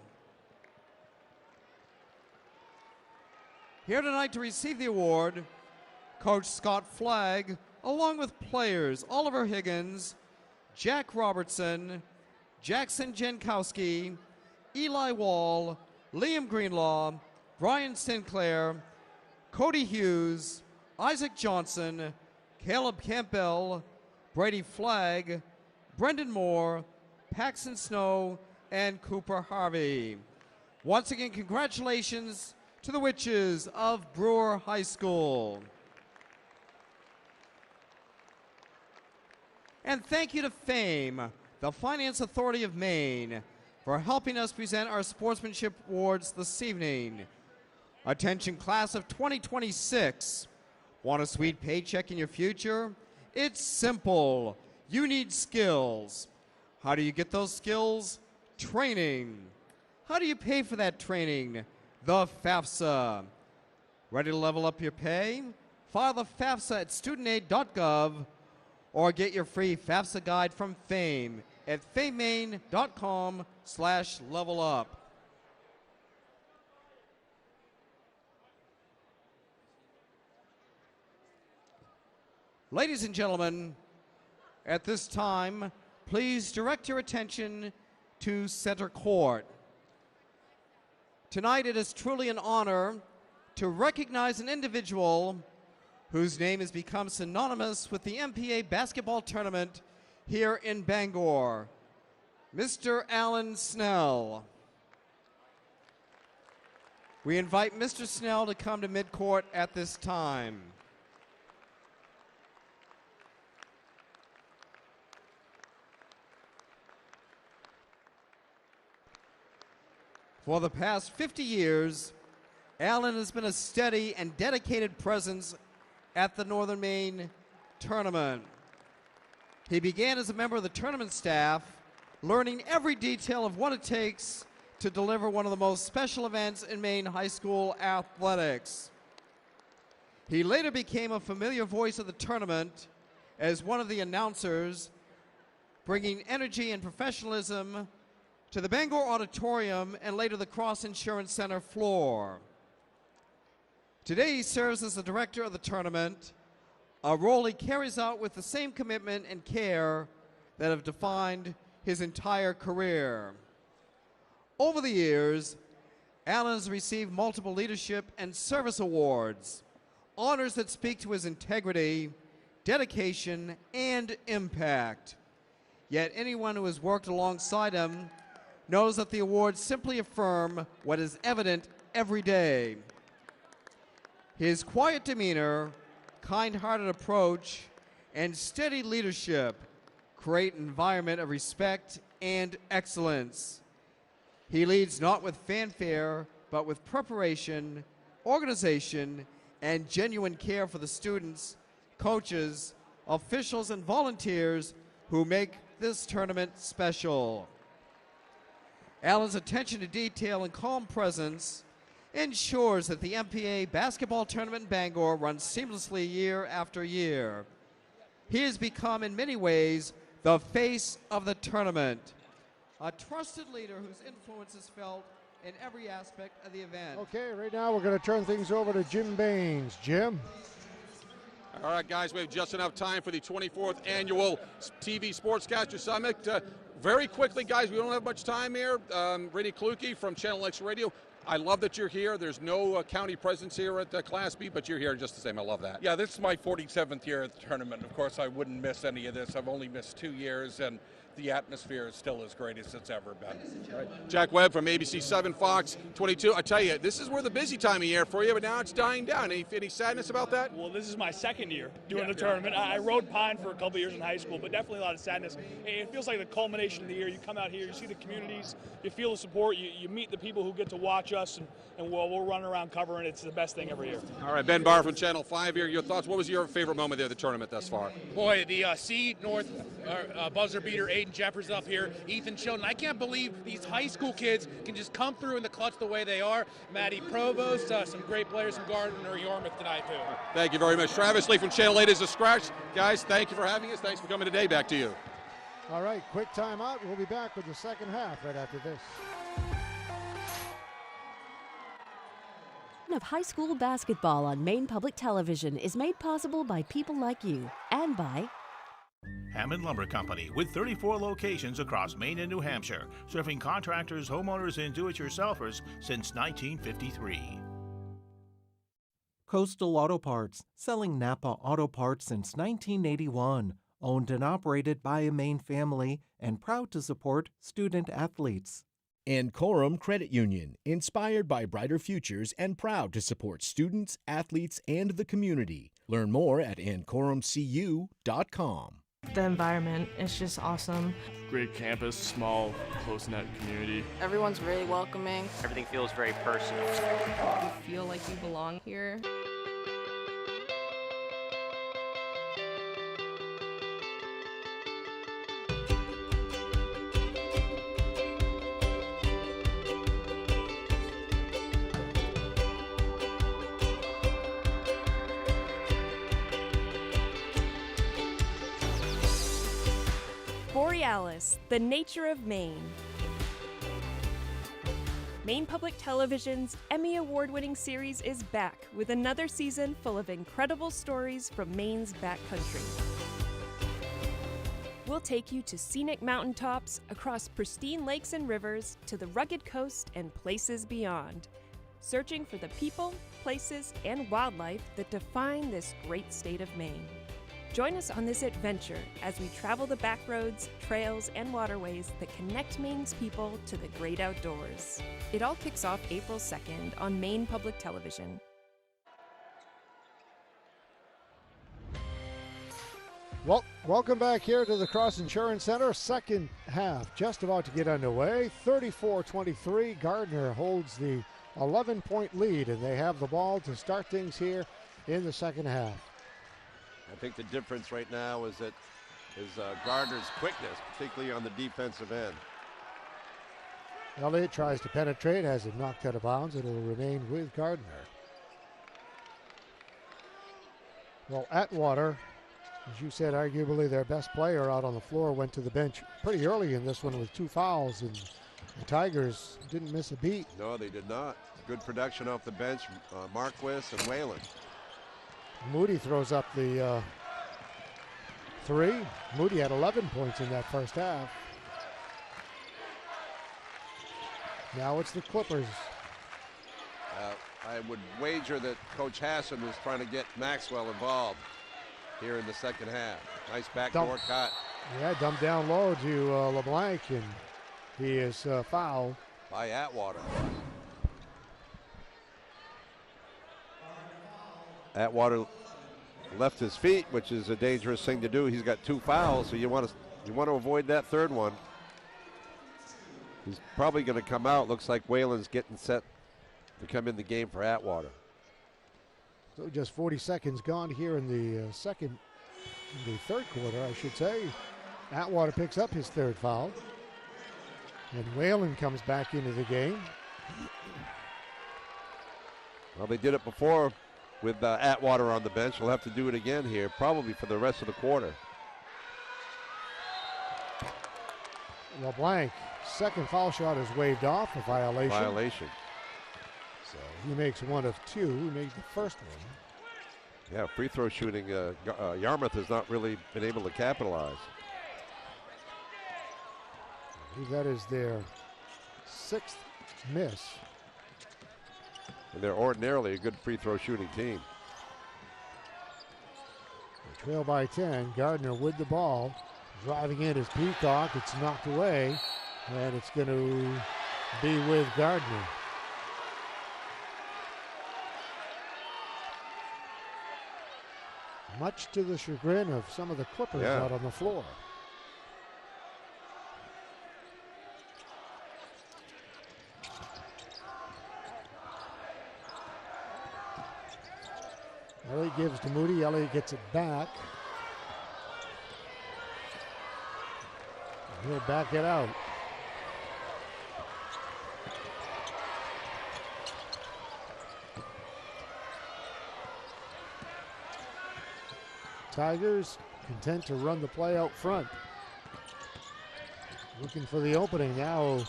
Here tonight to receive the award, Coach Scott Flagg, along with players Oliver Higgins, Jack Robertson, Jackson Jankowski, Eli Wall, Liam Greenlaw, Brian Sinclair, Cody Hughes, Isaac Johnson, Caleb Campbell, Brady Flagg, Brendan Moore, Paxton Snow, and Cooper Harvey. Once again, congratulations to the Witches of Brewer High School. And thank you to FAME, the Finance Authority of Maine, for helping us present our sportsmanship awards this evening. Attention class of 2026. Want a sweet paycheck in your future? It's simple. You need skills. How do you get those skills? Training. How do you pay for that training? The FAFSA. Ready to level up your pay? File the FAFSA at studentaid.gov or get your free FAFSA guide from FAME at famemaine.com/levelup. Ladies and gentlemen, at this time, please direct your attention to center court. Tonight it is truly an honor to recognize an individual whose name has become synonymous with the MPA basketball tournament here in Bangor, Mr. Alan Snell. We invite Mr. Snell to come to midcourt at this time. For the past 50 years, Alan has been a steady and dedicated presence at the Northern Maine tournament. He began as a member of the tournament staff, learning every detail of what it takes to deliver one of the most special events in Maine high school athletics. He later became a familiar voice of the tournament as one of the announcers, bringing energy and professionalism to the Bangor Auditorium and later the Cross Insurance Center floor. Today he serves as the director of the tournament, a role he carries out with the same commitment and care that have defined his entire career. Over the years, Alan has received multiple leadership and service awards, honors that speak to his integrity, dedication, and impact. Yet anyone who has worked alongside him knows that the awards simply affirm what is evident every day. His quiet demeanor, kind-hearted approach, and steady leadership create an environment of respect and excellence. He leads not with fanfare, but with preparation, organization, and genuine care for the students, coaches, officials, and volunteers who make this tournament special. Alan's attention to detail and calm presence ensures that the MPA basketball tournament in Bangor runs seamlessly year after year. He has become, in many ways, the face of the tournament, a trusted leader whose influence is felt in every aspect of the event. Okay, right now we're going to turn things over to Jim Baines. Jim? All right, guys, we have just enough time for the 24th Annual TV Sportscaster Summit. Very quickly, guys, we don't have much time here. Randy Kluge from Channel X Radio. I love that you're here. There's no county presence here at Class B, but you're here just the same. I love that. Yeah, this is my 47th year at the tournament. Of course, I wouldn't miss any of this. I've only missed 2 years, and the atmosphere is still as great as it's ever been. Right. Jack Webb from ABC 7 Fox 22. I tell you, this is where the busy time of year for you, but now it's dying down. Any sadness about that? Well, this is my second year doing the tournament. I rode Pine for a couple years in high school, but definitely a lot of sadness. It feels like the culmination of the year. You come out here, you see the communities, you feel the support, you meet the people who get to watch us, and we'll run around covering it. It's the best thing every year. All right, Ben Barr from Channel 5 here. Your thoughts? What was your favorite moment there of the tournament thus far? Boy, the C North buzzer beater, Aiden Jeffers up here, Ethan Chilton. I can't believe these high school kids can just come through in the clutch the way they are. Matty Provost, some great players from Gardiner, Yarmouth tonight too. Thank you very much. Travis Lee from Channel 8 is a scratch. Guys, thank you for having us. Thanks for coming today. Back to you. All right, quick timeout. We'll be back with the second half right after this. Of high school basketball on Maine Public Television is made possible by people like you and by Hammond Lumber Company, with 34 locations across Maine and New Hampshire, serving contractors, homeowners, and do-it-yourselfers since 1953. Coastal Auto Parts, selling Napa auto parts since 1981. Owned and operated by a Maine family and proud to support student athletes. And Coram Credit Union, inspired by brighter futures and proud to support students, athletes, and the community. Learn more at ancorumcu.com. The environment is just awesome. Great campus, small, close-knit community. Everyone's really welcoming. Everything feels very personal. You feel like you belong here. Borealis, the nature of Maine. Maine Public Television's Emmy Award-winning series is back with another season full of incredible stories from Maine's backcountry. We'll take you to scenic mountaintops, across pristine lakes and rivers, to the rugged coast and places beyond, searching for the people, places, and wildlife that define this great state of Maine. Join us on this adventure as we travel the backroads, trails, and waterways that connect Maine's people to the great outdoors. It all kicks off April 2nd on Maine Public Television. Well, welcome back here to the Cross Insurance Center. Second half just about to get underway. 34-23, Gardiner holds the 11-point lead, and they have the ball to start things here in the second half. I think the difference right now is Gardner's quickness, particularly on the defensive end. Elliott tries to penetrate, has it knocked out of bounds. It'll remain with Gardiner. Well, Atwater, as you said, arguably their best player out on the floor, went to the bench pretty early in this one with 2 fouls, and the Tigers didn't miss a beat. No, they did not. Good production off the bench, Marquis and Whalen. Moody throws up the 3. Moody had 11 points in that first half. Now it's the Clippers. I would wager that Coach Hassan was trying to get Maxwell involved here in the second half. Nice backdoor cut. Yeah, dumped down low to LeBlanc, and he is fouled. By Atwater. Atwater left his feet, which is a dangerous thing to do. He's got 2 fouls, so you want to avoid that third one. He's probably going to come out. Looks like Whalen's getting set to come in the game for Atwater. So just 40 seconds gone here in the third quarter, I should say. Atwater picks up his 3rd foul, and Whalen comes back into the game. Well, they did it before with Atwater on the bench. We'll have to do it again here, probably for the rest of the quarter. LeBlanc, second foul shot is waved off, a violation. Violation. So he makes 1 of 2. He makes the first one. Yeah, free throw shooting. Yarmouth has not really been able to capitalize. I believe that is their 6th miss. And they're ordinarily a good free throw shooting team. They trail by 10. Gardiner with the ball. Driving in is Peacock. It's knocked away, and it's going to be with Gardiner. Much to the chagrin of some of the Clippers out on the floor. Elliott gives to Moody. Elliott gets it back. He'll back it out. Tigers content to run the play out front. Looking for the opening. Now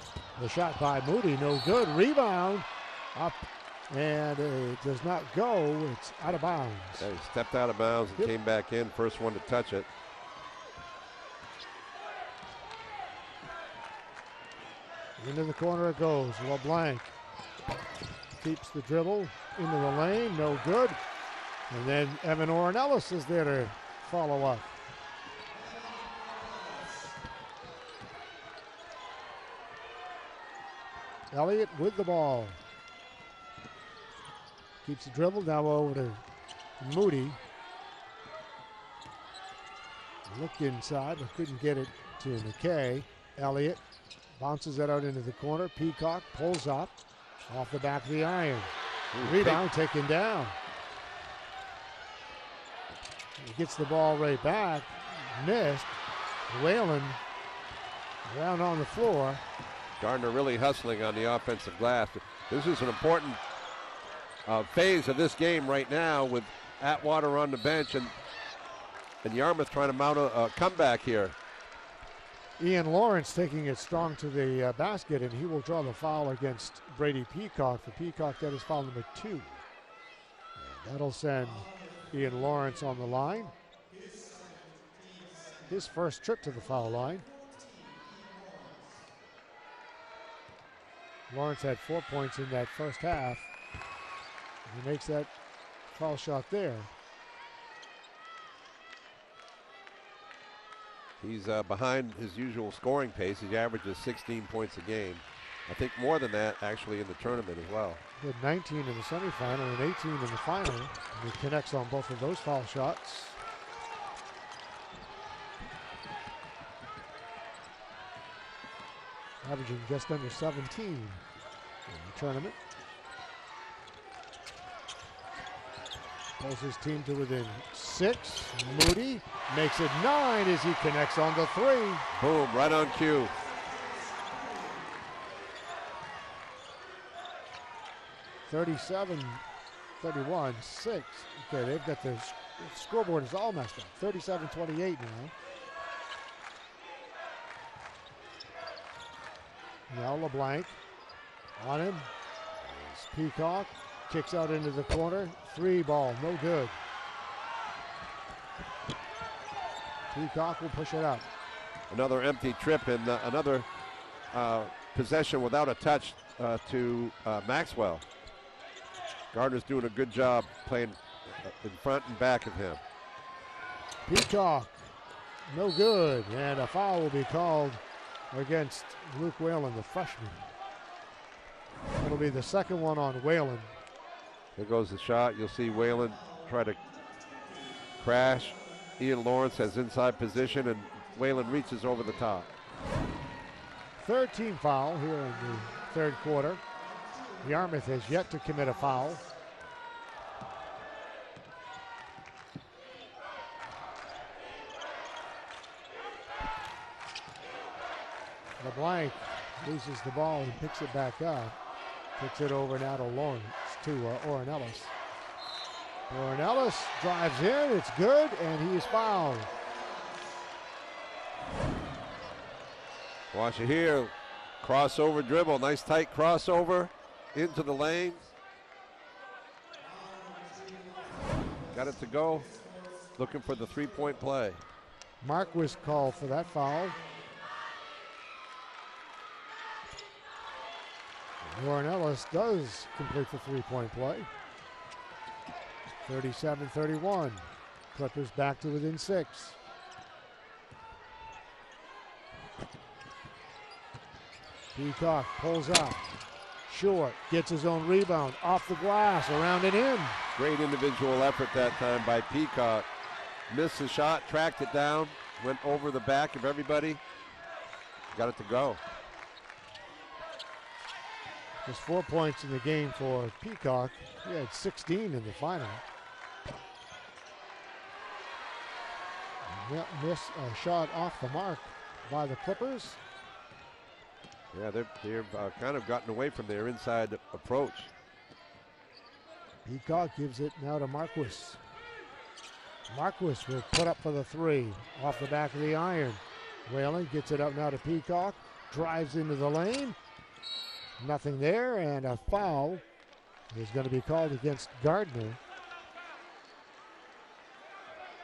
the shot by Moody, no good. Rebound up, and it does not go. It's out of bounds. Yeah, he stepped out of bounds and came back in. First one to touch it. Into the corner it goes. LeBlanc keeps the dribble into the lane. No good. And then Evan Ornelas is there to follow up. Elliott with the ball. Keeps the dribble. Now over to Moody. Looked inside, but couldn't get it to McKay. Elliott bounces it out into the corner. Peacock pulls up off the back of the iron. Rebound taken down. He gets the ball right back. Missed. Whalen down on the floor. Gardiner really hustling on the offensive glass. This is an important phase of this game right now with Atwater on the bench and Yarmouth trying to mount a comeback here. Ian Lawrence taking it strong to the basket, and he will draw the foul against Brady Peacock. For Peacock, that is foul number 2. And that'll send Ian Lawrence on the line. His first trip to the foul line. Lawrence had 4 points in that first half. He makes that foul shot there. He's behind his usual scoring pace. He averages 16 points a game. I think more than that actually in the tournament as well. He had 19 in the semifinal and 18 in the final. And he connects on both of those foul shots. Averaging just under 17 in the tournament. Pulls his team to within 6. Moody makes it 9 as he connects on the 3. Boom, right on cue. (37-31, 6). Okay, they've got the scoreboard is all messed up. 37-28 now. Now LeBlanc on him. It's Peacock. Kicks out into the corner. 3 ball, no good. Peacock will push it up. Another empty trip and another possession without a touch to Maxwell. Gardiner's doing a good job playing in front and back of him. Peacock, no good. And a foul will be called against Luke Whalen, the freshman. It'll be the second one on Whalen. There goes the shot. You'll see Whalen try to crash. Ian Lawrence has inside position, and Whalen reaches over the top. Third team foul here in the third quarter. Yarmouth has yet to commit a foul. LeBlanc loses the ball and picks it back up. Picks it over now to Lawrence, to Ornelas. Ornelas drives in, it's good, and he is fouled. Watch it here. Crossover dribble, nice tight crossover into the lane. Got it to go. Looking for the three-point play. Mark was called for that foul. Ornelas does complete the three-point play. 37-31. Clippers back to within 6. Peacock pulls up. Short gets his own rebound. Off the glass, around and in. Great individual effort that time by Peacock. Missed the shot, tracked it down, went over the back of everybody. Got it to go. Just 4 points in the game for Peacock. He had 16 in the final. Miss a shot off the mark by the Clippers. Yeah, they've kind of gotten away from their inside approach. Peacock gives it now to Marquis. Marquis will put up for the three. Off the back of the iron. Whalen gets it out now to Peacock. Drives into the lane. Nothing there, and a foul is going to be called against Gardiner.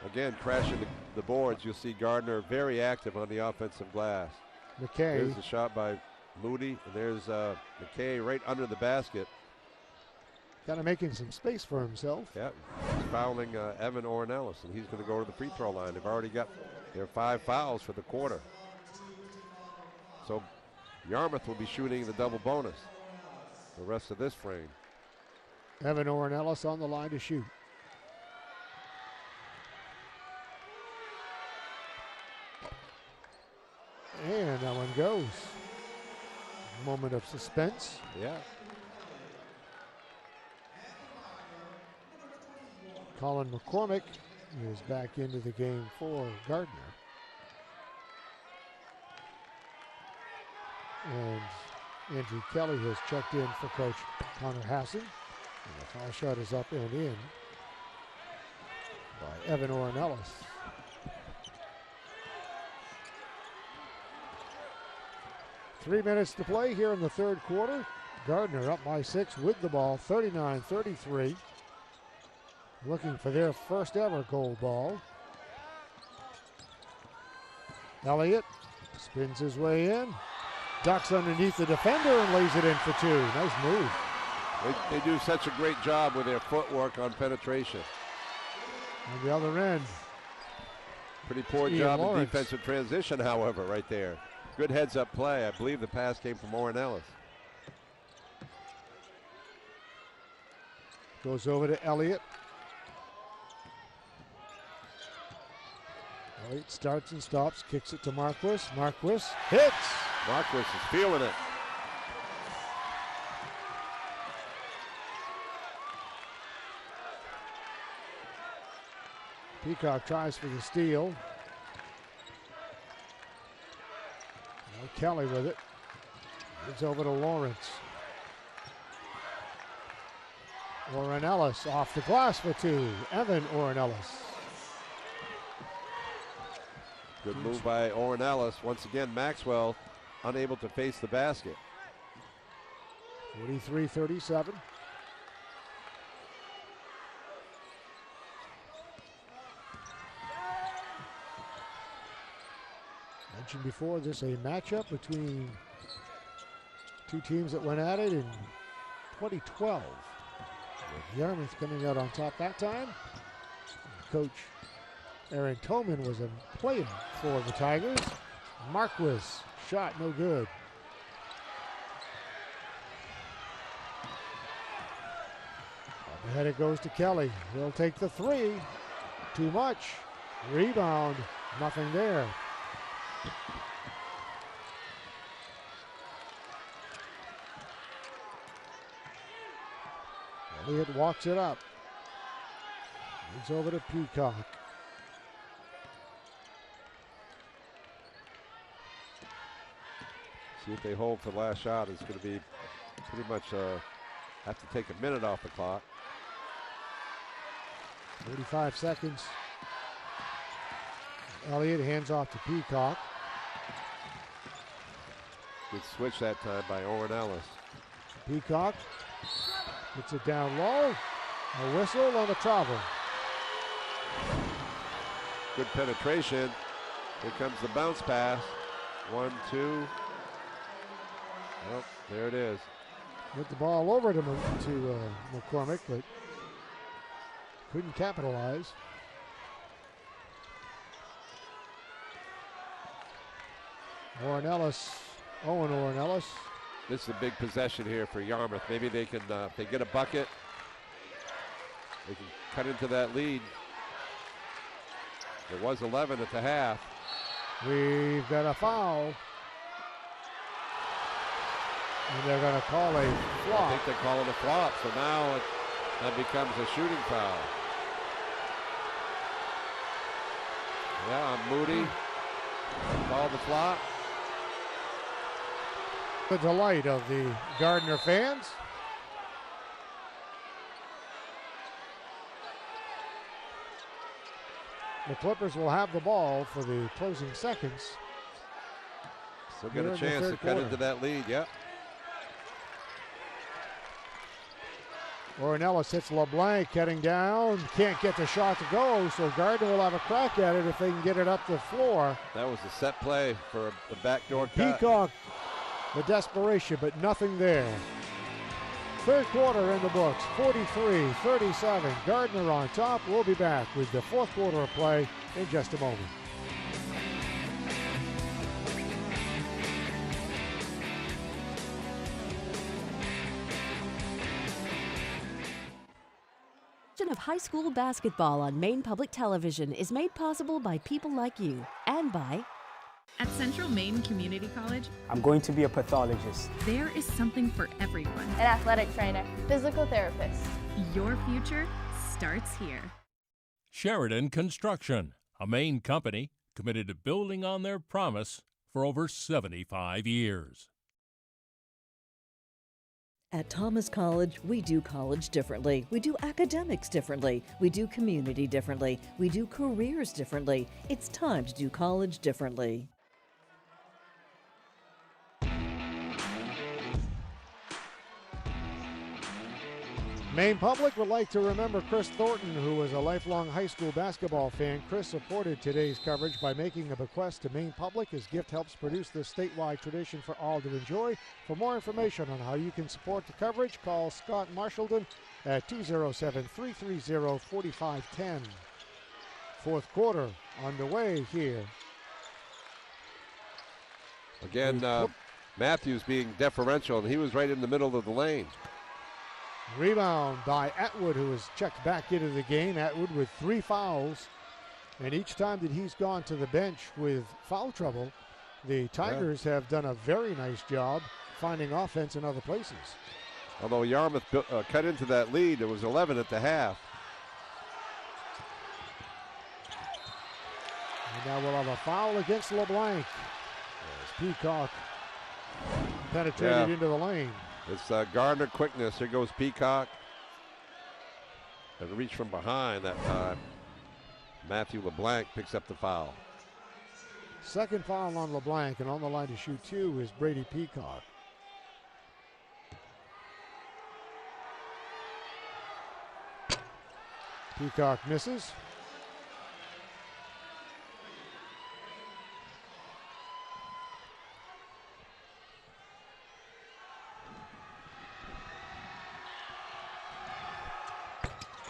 Again, crashing the boards. You'll see Gardiner very active on the offensive glass. McKay. There's the shot by Moody, and there's McKay right under the basket. Kind of making some space for himself. Yeah, he's fouling Evan Ornelas, and he's going to go to the free throw line. They've already got their 5 fouls for the quarter. So Yarmouth will be shooting the double bonus the rest of this frame. Evan Ornelas on the line to shoot. And that one goes. Moment of suspense. Yeah. Colin McCormick is back into the game for Gardiner. And Andrew Kelly has checked in for Coach Connor Hassan. And the foul shot is up and in by Evan Ornelas. Three minutes to play here in the third quarter. Gardiner up by 6 with the ball, 39-33. Looking for their first ever goal ball. Elliott spins his way in. Ducks underneath the defender and lays it in for 2. Nice move. They do such a great job with their footwork on penetration. On the other end. Pretty poor Ian job Lawrence. in defensive transition, however, right there. Good heads-up play. I believe the pass came from Ornelas. Goes over to Elliott. Elliott starts and stops, kicks it to Marquis. Marquis hits. Marquis is feeling it. Peacock tries for the steal. Now Kelly with it. It's over to Lawrence. Ornelas off the glass for 2. Evan Ornelas. Good move by Ornelas. Once again, Maxwell unable to face the basket. 43-37. Mentioned before, this a matchup between two teams that went at it in 2012. With Yarmouth coming out on top that time. Coach Aaron Toman was playing for the Tigers. Marquis shot no good. Ahead it goes to Kelly. He'll take the 3. Too much. Rebound. Nothing there. Elliott walks it up. Moves over to Peacock. See if they hold for the last shot. It's going to be pretty much have to take a minute off the clock. 45 seconds. Elliott hands off to Peacock. Good switch that time by Ornelas. Peacock gets it down low. A whistle on the travel. Good penetration. Here comes the bounce pass. 1, 2. Oh, there it is. Get the ball over to McCormick, but couldn't capitalize. Ornelas Owen Ornelas. This is a big possession here for Yarmouth. Maybe they can, if they get a bucket, they can cut into that lead. It was 11 at the half. We've got a foul. And they're going to call a flop. I think they're calling a flop, so now that becomes a shooting foul. Yeah, Moody called the flop. The delight of the Gardiner fans. The Clippers will have the ball for the closing seconds. Still got a chance to cut into that lead, yep. Ornelas hits LeBlanc, heading down. Can't get the shot to go, so Gardner will have a crack at it if they can get it up the floor. That was a set play for the backdoor cut. Peacock, the desperation, but nothing there. Third quarter in the books, 43-37. Gardner on top. We'll be back with the fourth quarter of play in just a moment. Of high school basketball on Maine Public Television is made possible by people like you and by At Central Maine Community College, I'm going to be a pathologist. there is something for everyone. An athletic trainer, physical therapist. Your future starts here. Sheridan Construction, a Maine company committed to building on their promise for over 75 years. At Thomas College, we do college differently. We do academics differently. We do community differently. We do careers differently. It's time to do college differently. Maine Public would like to remember Chris Thornton, who was a lifelong high school basketball fan. Chris supported today's coverage by making a bequest to Maine Public. His gift helps produce this statewide tradition for all to enjoy. For more information on how you can support the coverage, call Scott Marshallton at 207-330-4510. Fourth quarter underway here. Again, Matthews being deferential, and he was right in the middle of the lane. Rebound by Atwood, who has checked back into the game. Atwood with 3 fouls. And each time that he's gone to the bench with foul trouble, the Tigers have done a very nice job finding offense in other places. Although Yarmouth cut into that lead, it was 11 at the half. And now we'll have a foul against LeBlanc as Peacock penetrated into the lane. It's Gardner quickness. Here goes Peacock. And reach from behind that time. Matthew LeBlanc picks up the foul. Second foul on LeBlanc, and on the line to shoot 2 is Brady Peacock. Peacock misses.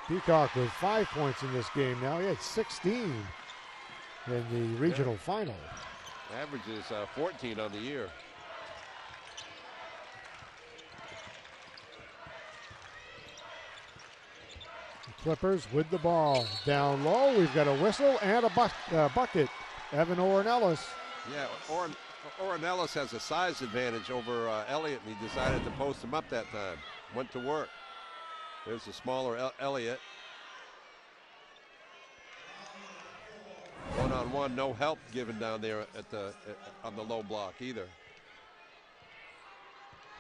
Peacock with 5 points in this game now. He had 16 in the regional final. Averages 14 on the year. The Clippers with the ball. Down low, we've got a whistle and a bucket. Evan Ornelas. Yeah, Ornelas has a size advantage over Elliott, and he decided to post him up that time. Went to work. There's the smaller Elliott. One-on-one, no help given down there at on the low block either.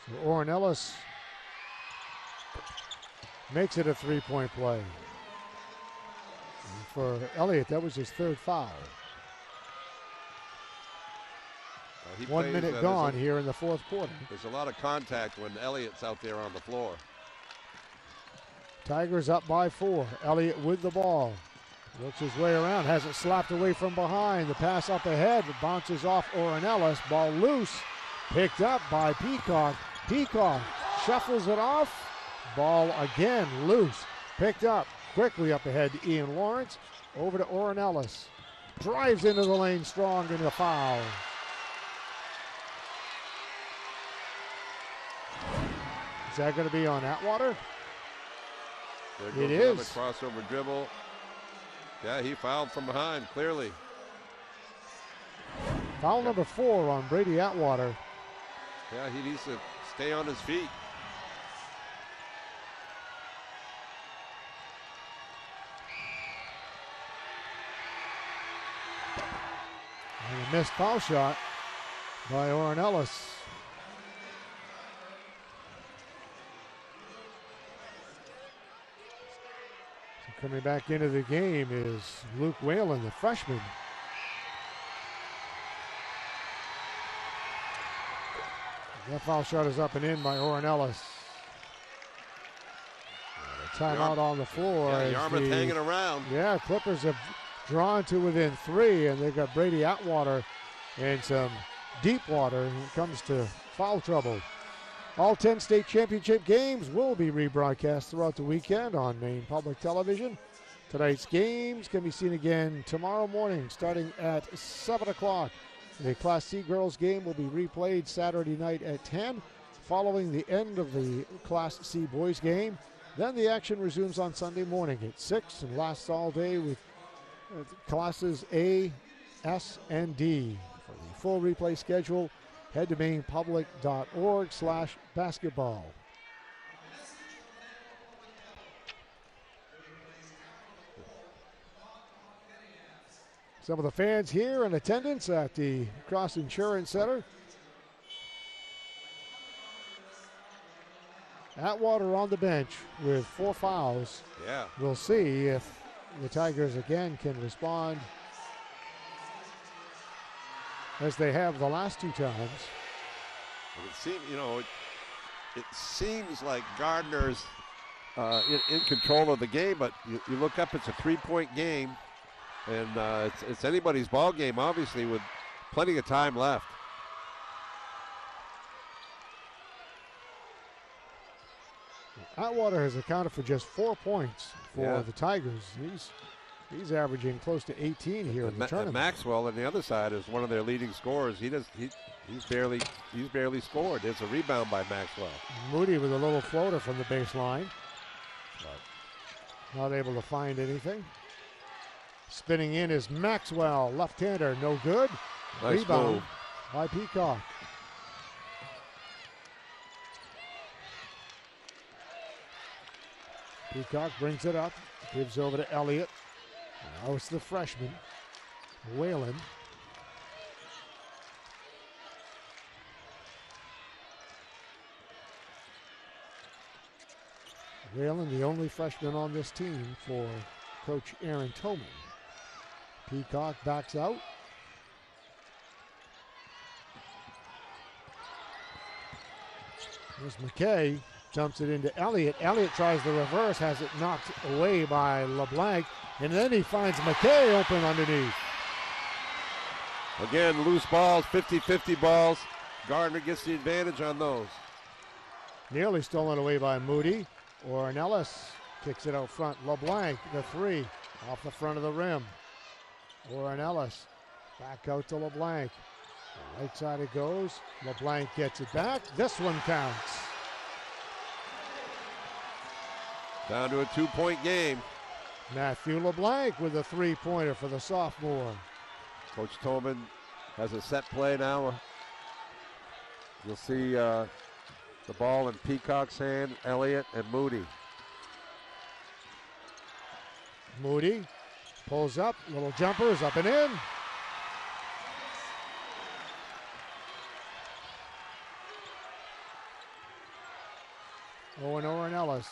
So Ornelas makes it a 3-point play. And for Elliott, that was his 3rd foul. 1 minute gone here in the 4th quarter. There's a lot of contact when Elliott's out there on the floor. Tigers up by 4. Elliott with the ball. Works his way around, has it slapped away from behind. The pass up ahead, bounces off Ornelas. Ball loose, picked up by Peacock. Peacock shuffles it off. Ball again loose, picked up quickly up ahead to Ian Lawrence. Over to Ornelas. Drives into the lane strong into the foul. Is that going to be on Atwater? There It goes another is. crossover dribble. Yeah, he fouled from behind, clearly. Foul number 4 on Brady Atwater. Yeah, he needs to stay on his feet. And a missed foul shot by Orrin Ellis. So coming back into the game is Luke Whalen, the freshman. That foul shot is up and in by Orrin Ellis. Timeout on the floor. Yeah, Yarmouth hanging around. Yeah, Clippers have drawn to within 3, and they've got Brady Atwater in some deep water when it comes to foul trouble. All 10 state championship games will be rebroadcast throughout the weekend on Maine Public Television. Tonight's games can be seen again tomorrow morning starting at 7 o'clock. The Class C girls game will be replayed Saturday night at 10, following the end of the Class C boys game. Then the action resumes on Sunday morning at 6 and lasts all day with classes A, S, and D. For the full replay schedule, head to mainepublic.org/basketball. Some of the fans here in attendance at the Cross Insurance Center. Atwater on the bench with 4 fouls. Yeah. We'll see if the Tigers again can respond as they have the last 2 times. It seems like Gardiner's in control of the game, but you look up, it's a 3-point game, and it's anybody's ball game, obviously, with plenty of time left. Atwater has accounted for just 4 points for the Tigers. He's averaging close to 18 here in the tournament. Maxwell on the other side is one of their leading scorers. He's barely scored. There's a rebound by Maxwell. Moody with a little floater from the baseline. Not able to find anything. Spinning in is Maxwell, left-hander, no good. Nice Rebound move by Peacock. Peacock brings it up, gives over to Elliott. Now it's the freshman, Whalen. Whalen, the only freshman on this team for Coach Aaron Toman. Peacock backs out. There's McKay. Jumps it into Elliott. Elliott tries the reverse, has it knocked away by LeBlanc, and then he finds McKay open underneath. Again, loose balls, 50-50 balls. Gardiner gets the advantage on those. Nearly stolen away by Moody. Orrin Ellis kicks it out front. LeBlanc, the 3, off the front of the rim. Orrin Ellis back out to LeBlanc. Right side it goes. LeBlanc gets it back. This one counts. Down to a 2-point game. Matthew LeBlanc with a 3-pointer for the sophomore. Coach Toman has a set play now. You'll see the ball in Peacock's hand, Elliott and Moody. Moody pulls up, little jumpers up and in. Orrin Ellis.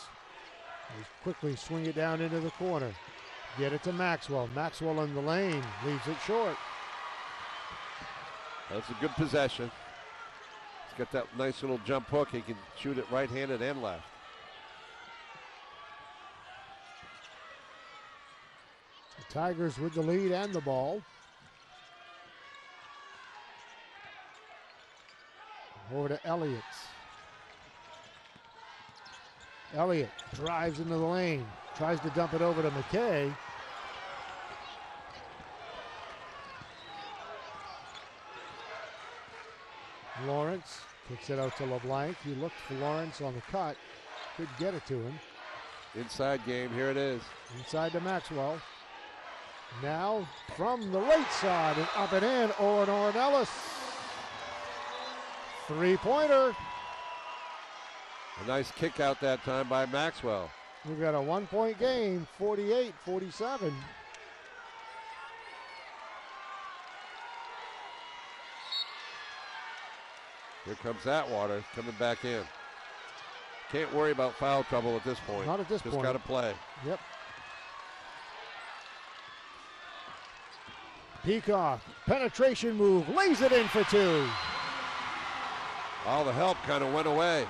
He's quickly swing it down into the corner. Get it to Maxwell. Maxwell in the lane, leaves it short. That's a good possession. He's got that nice little jump hook. He can shoot it right-handed and left. The Tigers with the lead and the ball. Over to Elliott. Elliott drives into the lane, tries to dump it over to McKay. Lawrence Kicks it out to LeBlanc. He looked for Lawrence on the cut. Couldn't get it to him. Inside game, here it is. Inside to Maxwell. Now from the right side and up and in, Owen Ellis. Three-pointer. A nice kick out that time by Maxwell. We've got a 1-point game, 48-47. Here comes Atwater coming back in. Can't worry about foul trouble at this point. Not at this point. Just got to play. Yep. Peacock, penetration move, lays it in for two. All the help kind of went away.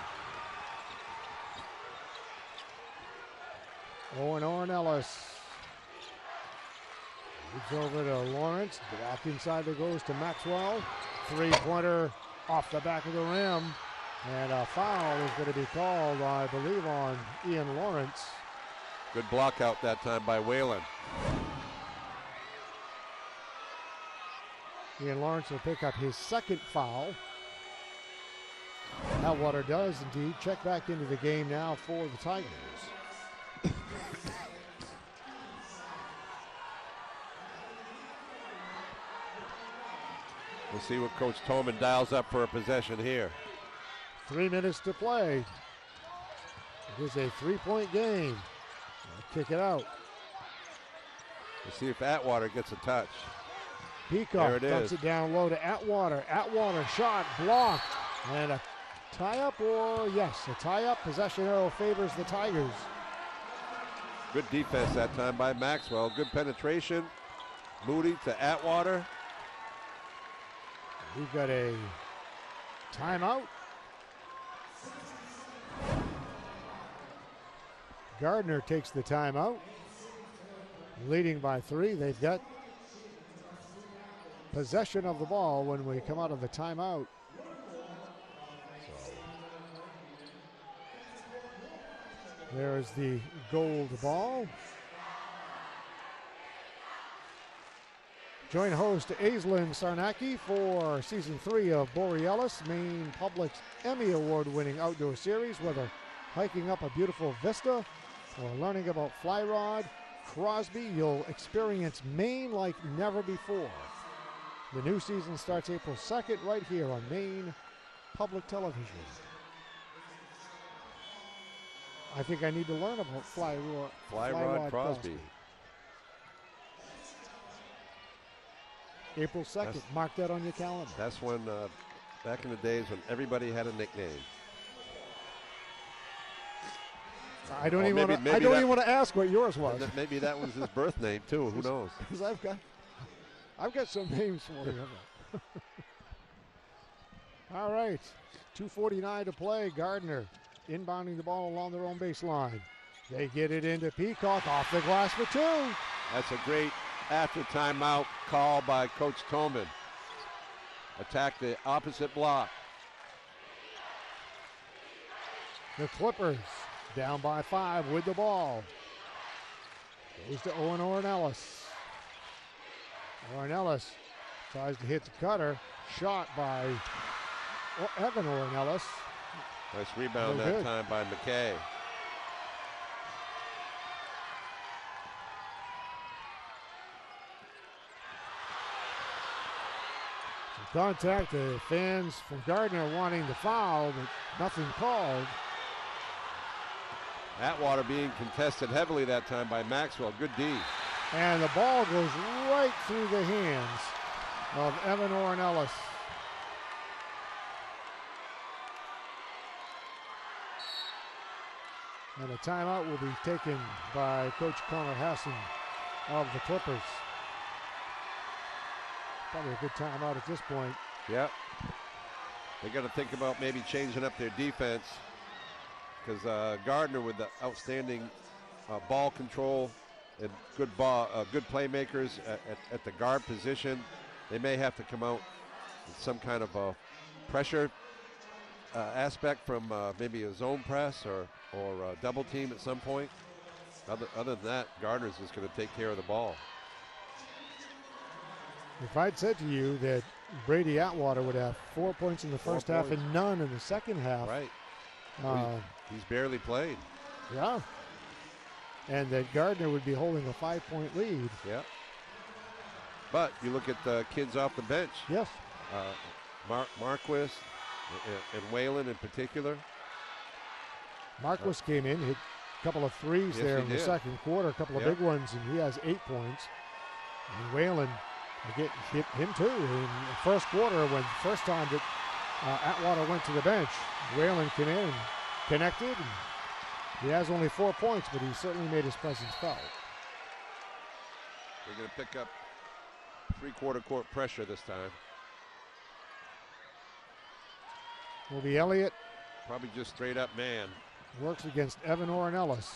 Owen Ellis. Moves over to Lawrence. Back inside it goes to Maxwell. Three-pointer off the back of the rim. And a foul is going to be called, I believe, on Ian Lawrence. Good block out that time by Whalen. Ian Lawrence will pick up his second foul. Atwater does indeed check back into the game now for the Tigers. We'll see what Coach Tolman dials up for a possession here. 3 minutes to play. It is a three-point game. Kick it out. We'll see if Atwater gets a touch. Peacock dumps it down low to Atwater. Atwater shot blocked. And a tie-up, or yes, a tie-up. Possession arrow favors the Tigers. Good defense that time by Maxwell. Good penetration. Moody to Atwater. We've got a timeout. Gardiner takes the timeout. Leading by 3. They've got possession of the ball when we come out of the timeout. So there's the gold ball. Join host Aislinn Sarnacki for Season 3 of Borealis, Maine Public's Emmy Award-winning outdoor series, whether hiking up a beautiful vista or learning about fly rod, Crosby, you'll experience Maine like never before. The new season starts April 2nd right here on Maine Public Television. I think I need to learn about fly rod Crosby. April 2nd, mark that on your calendar. That's when, back in the days when everybody had a nickname. I don't even want to ask what yours was. Maybe that was his birth name too. Who knows? Because I've got some names for you. All right, 2:49 to play. Gardiner inbounding the ball along their own baseline. They get it into Peacock off the glass for two. That's a great after timeout call by Coach Tolman. Attack the opposite block. The Clippers down by 5 with the ball. Goes to Owen Ellis. Owen Ellis tries to hit the cutter. Shot by Evan Owen Ellis. Nice rebound that time by McKay. Contact. The fans from Gardiner wanting the foul, but nothing called. Atwater being contested heavily that time by Maxwell. Good D. And the ball goes right through the hands of Evan Ellis. And a timeout will be taken by Coach Connor Hassan of the Clippers. Probably a good timeout at this point. Yep. They got to think about maybe changing up their defense, because Gardiner, with the outstanding ball control and good playmakers at the guard position, they may have to come out with some kind of a pressure aspect from maybe a zone press or double team at some point. Other than that, Gardner's just going to take care of the ball. If I'd said to you that Brady Atwater would have 4 points in the first half and none in the second half. Right. He's barely played. Yeah. And that Gardiner would be holding a 5-point lead. Yeah. But you look at the kids off the bench. Yes. Marquis and Whalen in particular. Marquis came in, hit a couple of threes there in the second quarter, a couple of big ones, and he has 8 points. And Whalen hit him too in the first quarter when the first time that Atwater went to the bench. Whalen came in, connected, and he has only 4 points, but he certainly made his presence felt. They're going to pick up three-quarter court pressure this time. Will be Elliott. Probably just straight up man. Works against Evan Ornelas.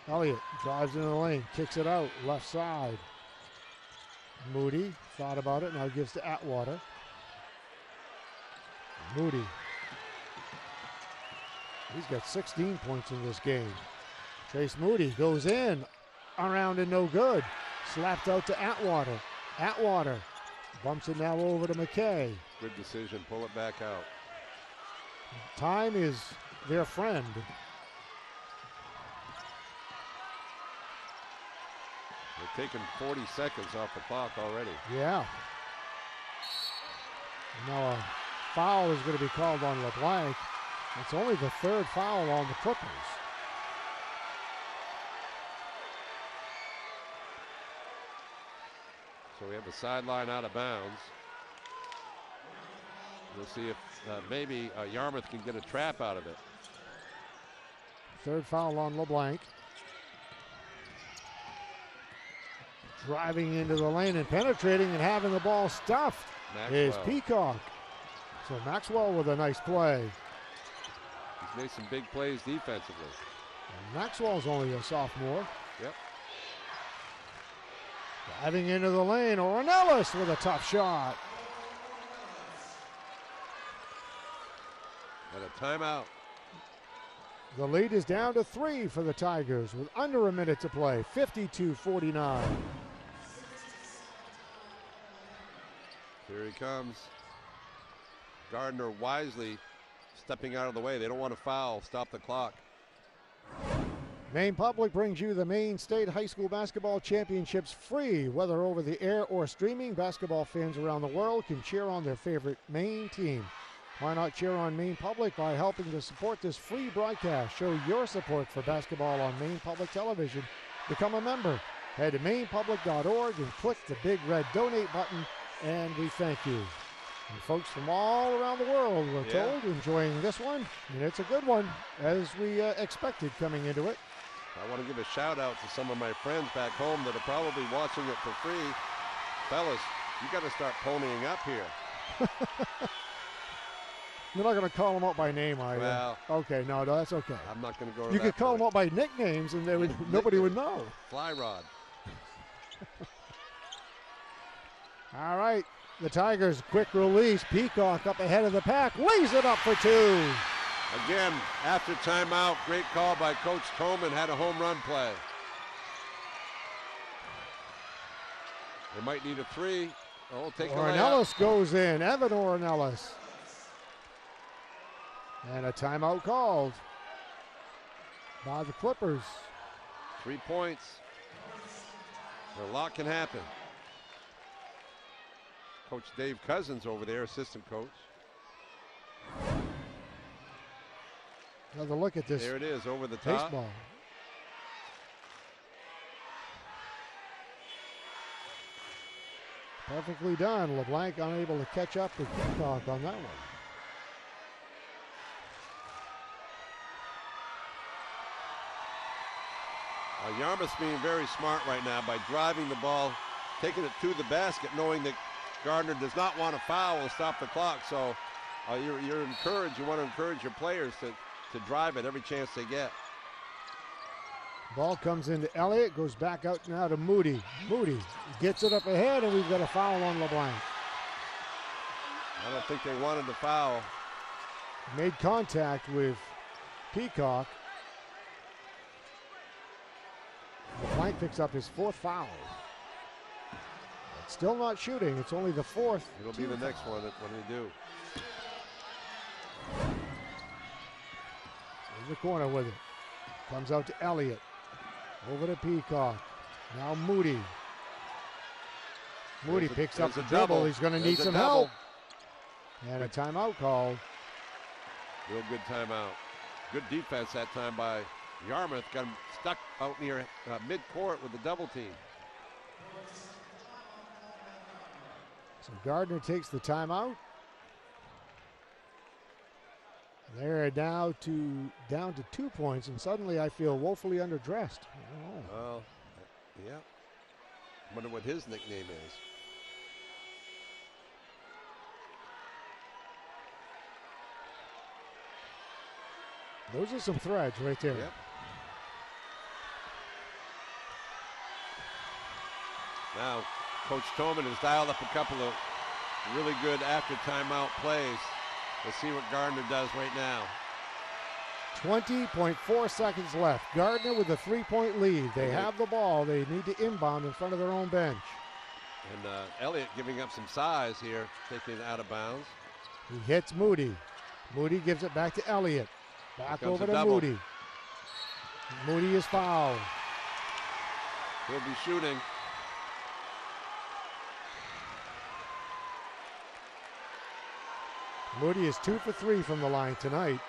Elliott drives into the lane, kicks it out, left side. Moody thought about it, now gives to Atwater. Moody. He's got 16 points in this game. Trace Moody goes in, around and no good. Slapped out to Atwater. Atwater bumps it now over to McKay. Good decision, pull it back out. Time is their friend. They're taking 40 seconds off the clock already. Yeah. Now a foul is going to be called on LeBlanc. It's only the third foul on the Clippers. So we have a sideline out of bounds. We'll see if maybe Yarmouth can get a trap out of it. Third foul on LeBlanc. Driving into the lane and penetrating and having the ball stuffed is Peacock. So Maxwell with a nice play. He's made some big plays defensively. And Maxwell's only a sophomore. Yep. Driving into the lane, Ornelas with a tough shot. And a timeout. The lead is down to 3 for the Tigers with under a minute to play, 52-49. Here he comes. Gardiner wisely stepping out of the way. They don't want to foul, stop the clock. Maine Public brings you the Maine State High School Basketball Championships free. Whether over the air or streaming, basketball fans around the world can cheer on their favorite Maine team. Why not cheer on Maine Public by helping to support this free broadcast? Show your support for basketball on Maine Public Television. Become a member. Head to mainepublic.org and click the big red donate button, and we thank you. And folks from all around the world, we're told, enjoying this one, and it's a good one, as we expected coming into it. I want to give a shout out to some of my friends back home that are probably watching it for free. Fellas, you got to start ponying up here. You're not going to call them out by name, are you? Well, okay, no, that's okay. I'm not going to go to You that could call point. them out by nicknames, and nobody would know. Fly rod. All right, the Tigers, quick release. Peacock up ahead of the pack, lays it up for 2. Again, after timeout, great call by Coach Coleman, had a home run play. They might need a 3. Oh, take a layup. Ornelas goes in, Evan Ornelas. And a timeout called by the Clippers. 3 points. A lot can happen. Coach Dave Cousins over there, assistant coach. Another look at this. There it is, over the top. Baseball. Perfectly done. LeBlanc unable to catch up with Peacock on that one. Yarmouth's being very smart right now by driving the ball, taking it to the basket, knowing that Gardiner does not want to foul and stop the clock. So you're encouraged. You want to encourage your players to drive it every chance they get. Ball comes into Elliott, goes back out now to Moody. Moody gets it up ahead, and we've got a foul on LeBlanc. I don't think they wanted to foul. Made contact with Peacock. LeBlanc picks up his 4th foul. Still not shooting. It's only the fourth. It'll be the next one when they do. In the corner with it. Comes out to Elliott. Over to Peacock. Now Moody. Moody picks up the dribble. He's going to need some help. And a timeout called. Real good timeout. Good defense that time by Yarmouth. Got him stuck out near mid-court with the double team. So Gardiner takes the timeout. They're now down to 2 points, and suddenly I feel woefully underdressed. Oh. Well, yeah. Wonder what his nickname is. Those are some threads right there. Yep. Now, Coach Tolman has dialed up a couple of really good after timeout plays. Let's see what Gardiner does right now. 20.4 seconds left. Gardiner with a 3-point lead. They have the ball. They need to inbound in front of their own bench. And Elliott giving up some size here, taking it out of bounds. He hits Moody. Moody gives it back to Elliott. Back over to Moody. Moody is fouled. He'll be shooting. Moody is 2 for 3 from the line tonight.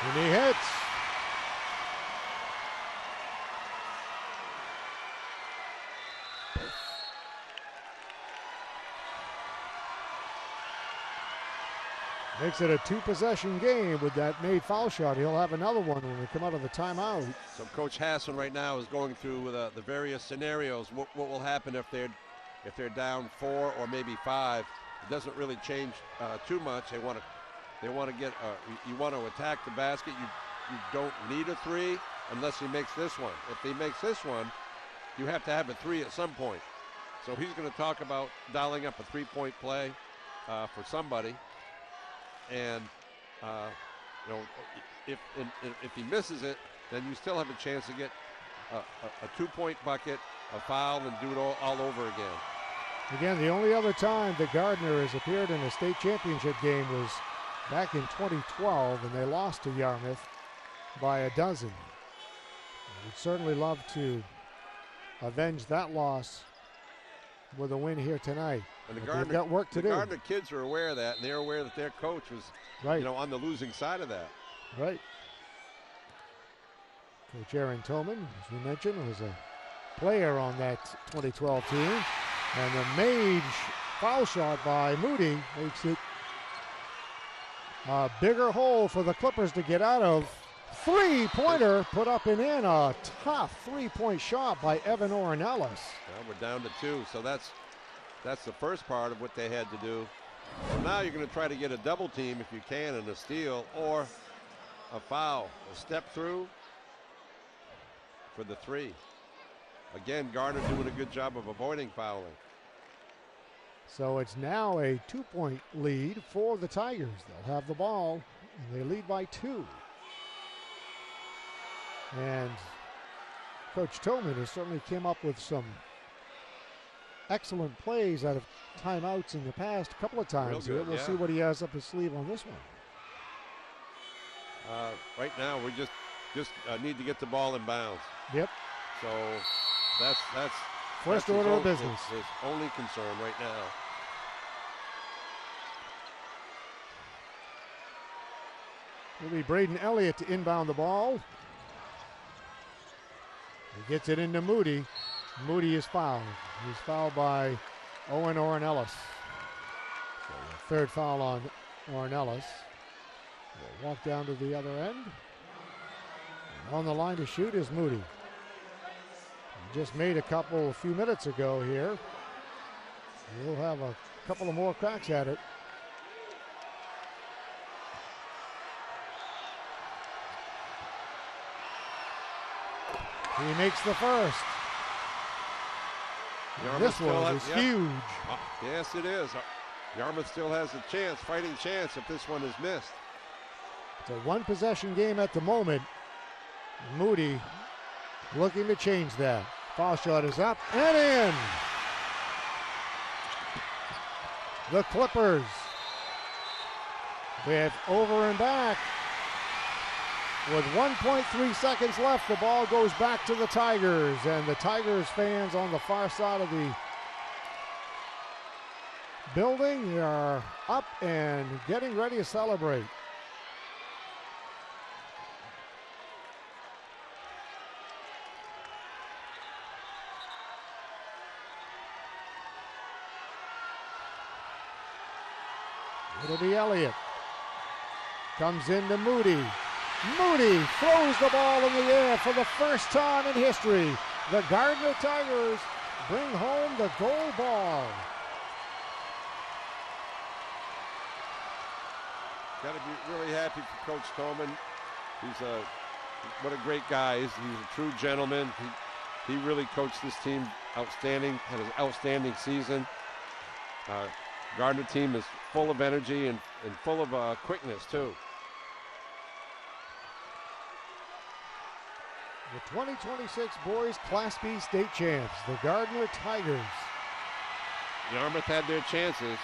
And he hits. Makes it a 2-possession game with that made foul shot. He'll have another one when we come out of the timeout. So Coach Hassan right now is going through the various scenarios. What will happen if they're down 4 or maybe 5? It doesn't really change too much. They want to get. You want to attack the basket. You don't need a 3 unless he makes this one. If he makes this one, you have to have a 3 at some point. So he's going to talk about dialing up a 3-point play for somebody. And if he misses it, then you still have a chance to get a 2-point bucket, a foul, and do it all over again. Again, the only other time that Gardiner has appeared in a state championship game was back in 2012, and they lost to Yarmouth by a dozen. We'd certainly love to avenge that loss with a win here tonight. And they've got work to do. The Gardiner kids are aware of that, and they're aware that their coach was, on the losing side of that. Right. Coach Aaron Tolman, as we mentioned, was a player on that 2012 team. And the made foul shot by Moody makes it a bigger hole for the Clippers to get out of. 3-pointer put up and in. A tough 3-point shot by Evan Ornelas. Well, we're down to 2, so that's the first part of what they had to do. So now you're going to try to get a double team if you can, and a steal or a foul. A step through for the 3. Again, Gardner doing a good job of avoiding fouling. So it's now a 2-point lead for the Tigers. They'll have the ball, and they lead by 2. And Coach Tolman has certainly came up with some excellent plays out of timeouts in the past a couple of times. Good, we'll see what he has up his sleeve on this one. Right now, we just need to get the ball in bounds. Yep. So that's first order of business. His only concern right now. It'll be Braden Elliott to inbound the ball. He gets it into Moody. Moody is fouled. He's fouled by Owen Ornelas. So the third foul on Ornelas. We'll walk down to the other end. And on the line to shoot is Moody. He just made a few minutes ago here. He'll have a couple of more cracks at it. He makes the first. This one is huge. Yes, it is. Yarmouth still has a chance, fighting chance, if this one is missed. It's a one-possession game at the moment. Moody looking to change that. Foul shot is up and in. The Clippers with over and back. With 1.3 seconds left, the ball goes back to the Tigers, and the Tigers fans on the far side of the building are up and getting ready to celebrate. It'll be Elliott. Comes into Moody. Moody throws the ball in the air for the first time in history. The Gardiner Tigers bring home the gold ball. Got to be really happy for Coach Tolman. What a great guy. He's a true gentleman. He really coached this team outstanding, had an outstanding season. Gardner team is full of energy and full of quickness too. The 2026 boys Class B state champs, the Gardiner Tigers. Yarmouth had their chances.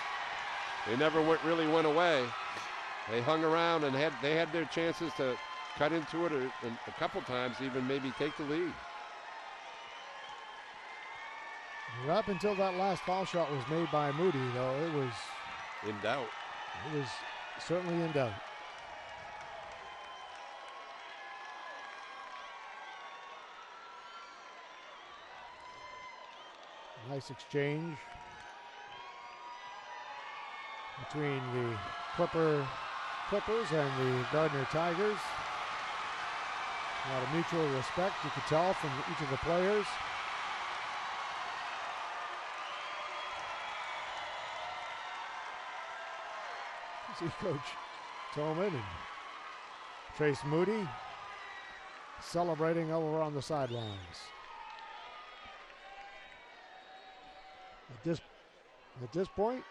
They never really went away. They hung around and they had their chances to cut into it, or a couple times even maybe take the lead. Up until that last foul shot was made by Moody, though, it was in doubt. It was certainly in doubt. Nice exchange between the Clippers and the Gardiner Tigers. A lot of mutual respect, you could tell from each of the players. See Coach Tolman and Trace Moody celebrating over on the sidelines. At this point,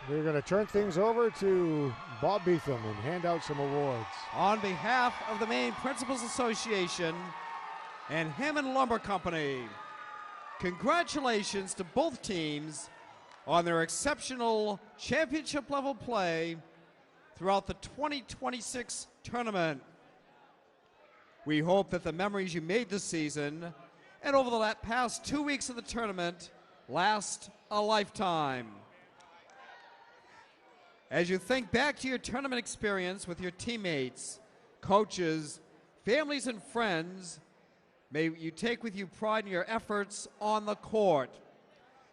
we're going to turn things over to Bob Beetham and hand out some awards. On behalf of the Maine Principals Association and Hammond Lumber Company, congratulations to both teams on their exceptional championship level play throughout the 2026 tournament. We hope that the memories you made this season and over the past 2 weeks of the tournament last a lifetime. As you think back to your tournament experience with your teammates, coaches, families, and friends, may you take with you pride in your efforts on the court.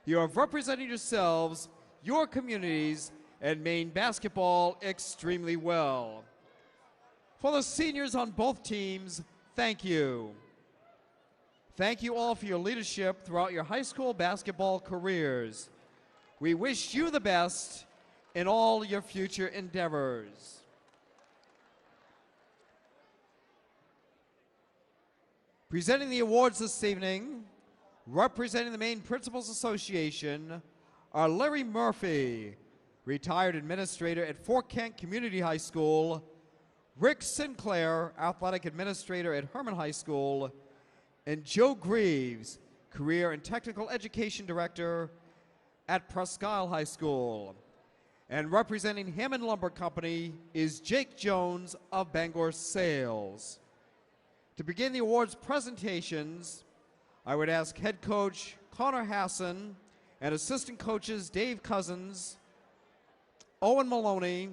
You have represented yourselves, your communities, and Maine basketball extremely well. For the seniors on both teams, thank you. Thank you all for your leadership throughout your high school basketball careers. We wish you the best in all your future endeavors. Presenting the awards this evening, representing the Maine Principals Association, are Larry Murphy, retired administrator at Fort Kent Community High School, Rick Sinclair, athletic administrator at Herman High School, and Joe Greaves, career and technical education director at Presque Isle High School. And representing Hammond Lumber Company is Jake Jones of Bangor Sales. To begin the awards presentations, I would ask head coach Connor Hassan and assistant coaches Dave Cousins, Owen Maloney,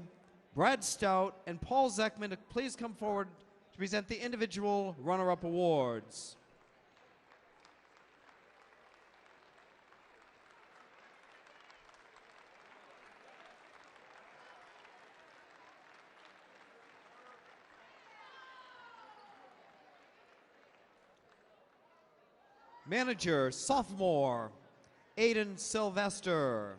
Brad Stout, and Paul Zeckman to please come forward to present the individual runner-up awards. Manager, sophomore, Aiden Sylvester.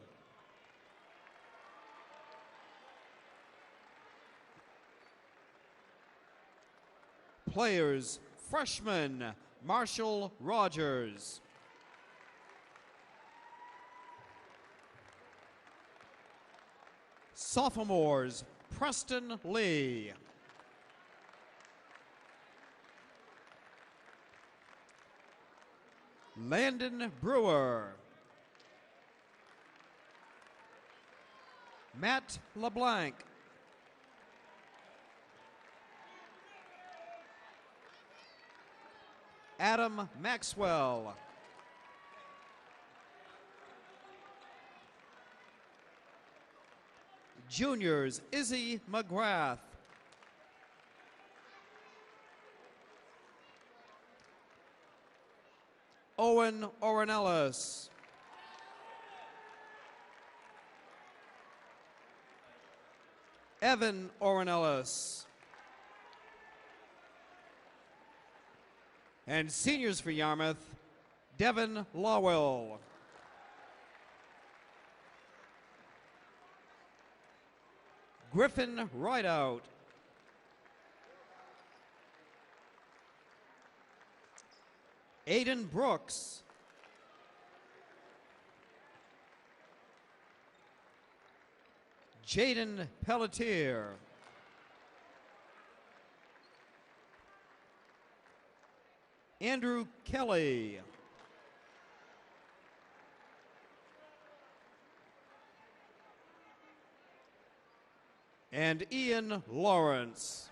Players, freshman, Marshall Rogers. Sophomores, Preston Lee. Landon Brewer. Matt LeBlanc. Adam Maxwell. Juniors, Izzy McGrath. Owen Ornelas. Evan Ornelas. And seniors for Yarmouth, Devin Lawwell. Griffin Rideout. Aiden Brooks. Jaden Pelletier. Andrew Kelly. And Ian Lawrence.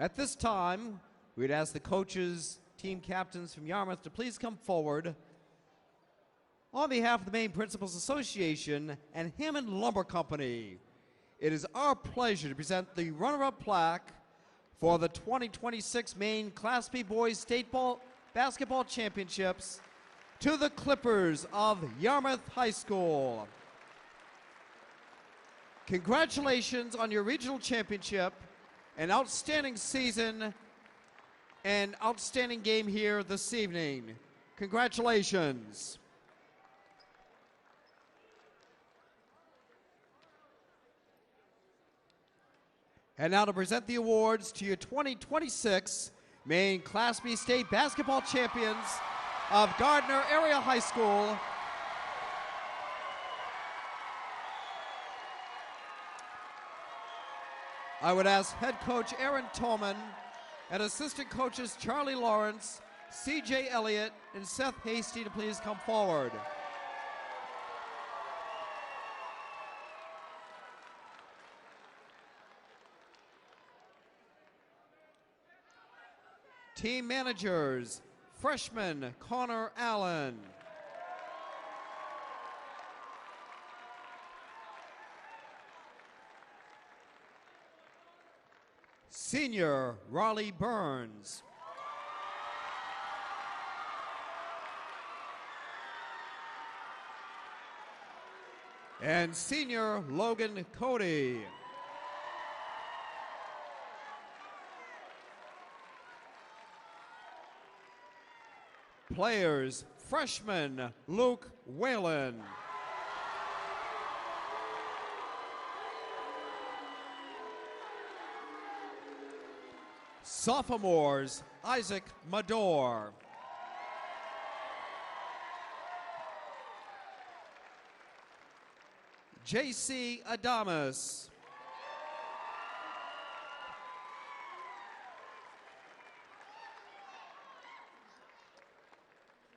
At this time, we'd ask the coaches, team captains from Yarmouth to please come forward. On behalf of the Maine Principals Association and Hammond Lumber Company, it is our pleasure to present the runner-up plaque for the 2026 Maine Class B Boys State Basketball Championships to the Clippers of Yarmouth High School. Congratulations on your regional championship, an outstanding season, and outstanding game here this evening. Congratulations. And now to present the awards to your 2026 Maine Class B State Basketball Champions of Gardiner Area High School. I would ask head coach Aaron Tolman and assistant coaches Charlie Lawrence, CJ Elliott, and Seth Hasty to please come forward. Team managers, freshman Connor Allen. Senior Raleigh Burns. And senior Logan Cody. Players, freshman Luke Whalen. Sophomores, Isaac Mador. J.C. Adamas.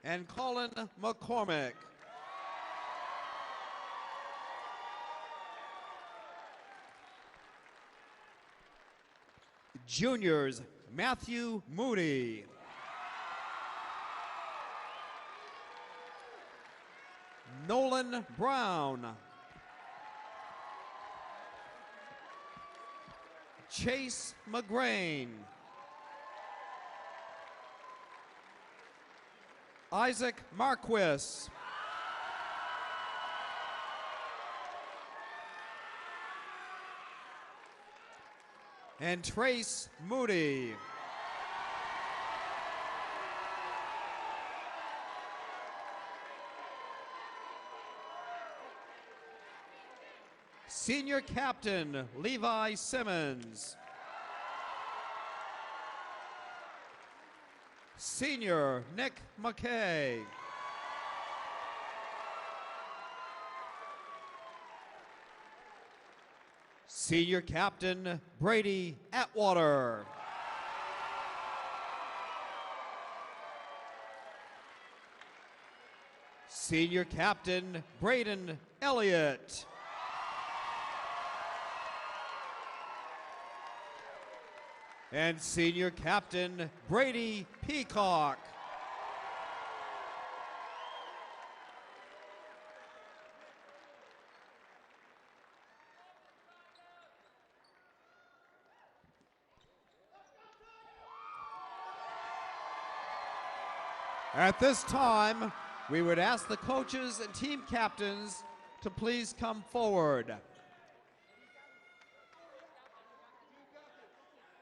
And Colin McCormick. Juniors, Matthew Moody. Nolan Brown. Chase McGrain. Isaac Marquis. and Trace Moody. Senior Captain Levi Simmons. Senior Nick McKay. Senior Captain Brady Atwater. Senior Captain Braden Elliott. And Senior Captain Brady Peacock. At this time, we would ask the coaches and team captains to please come forward.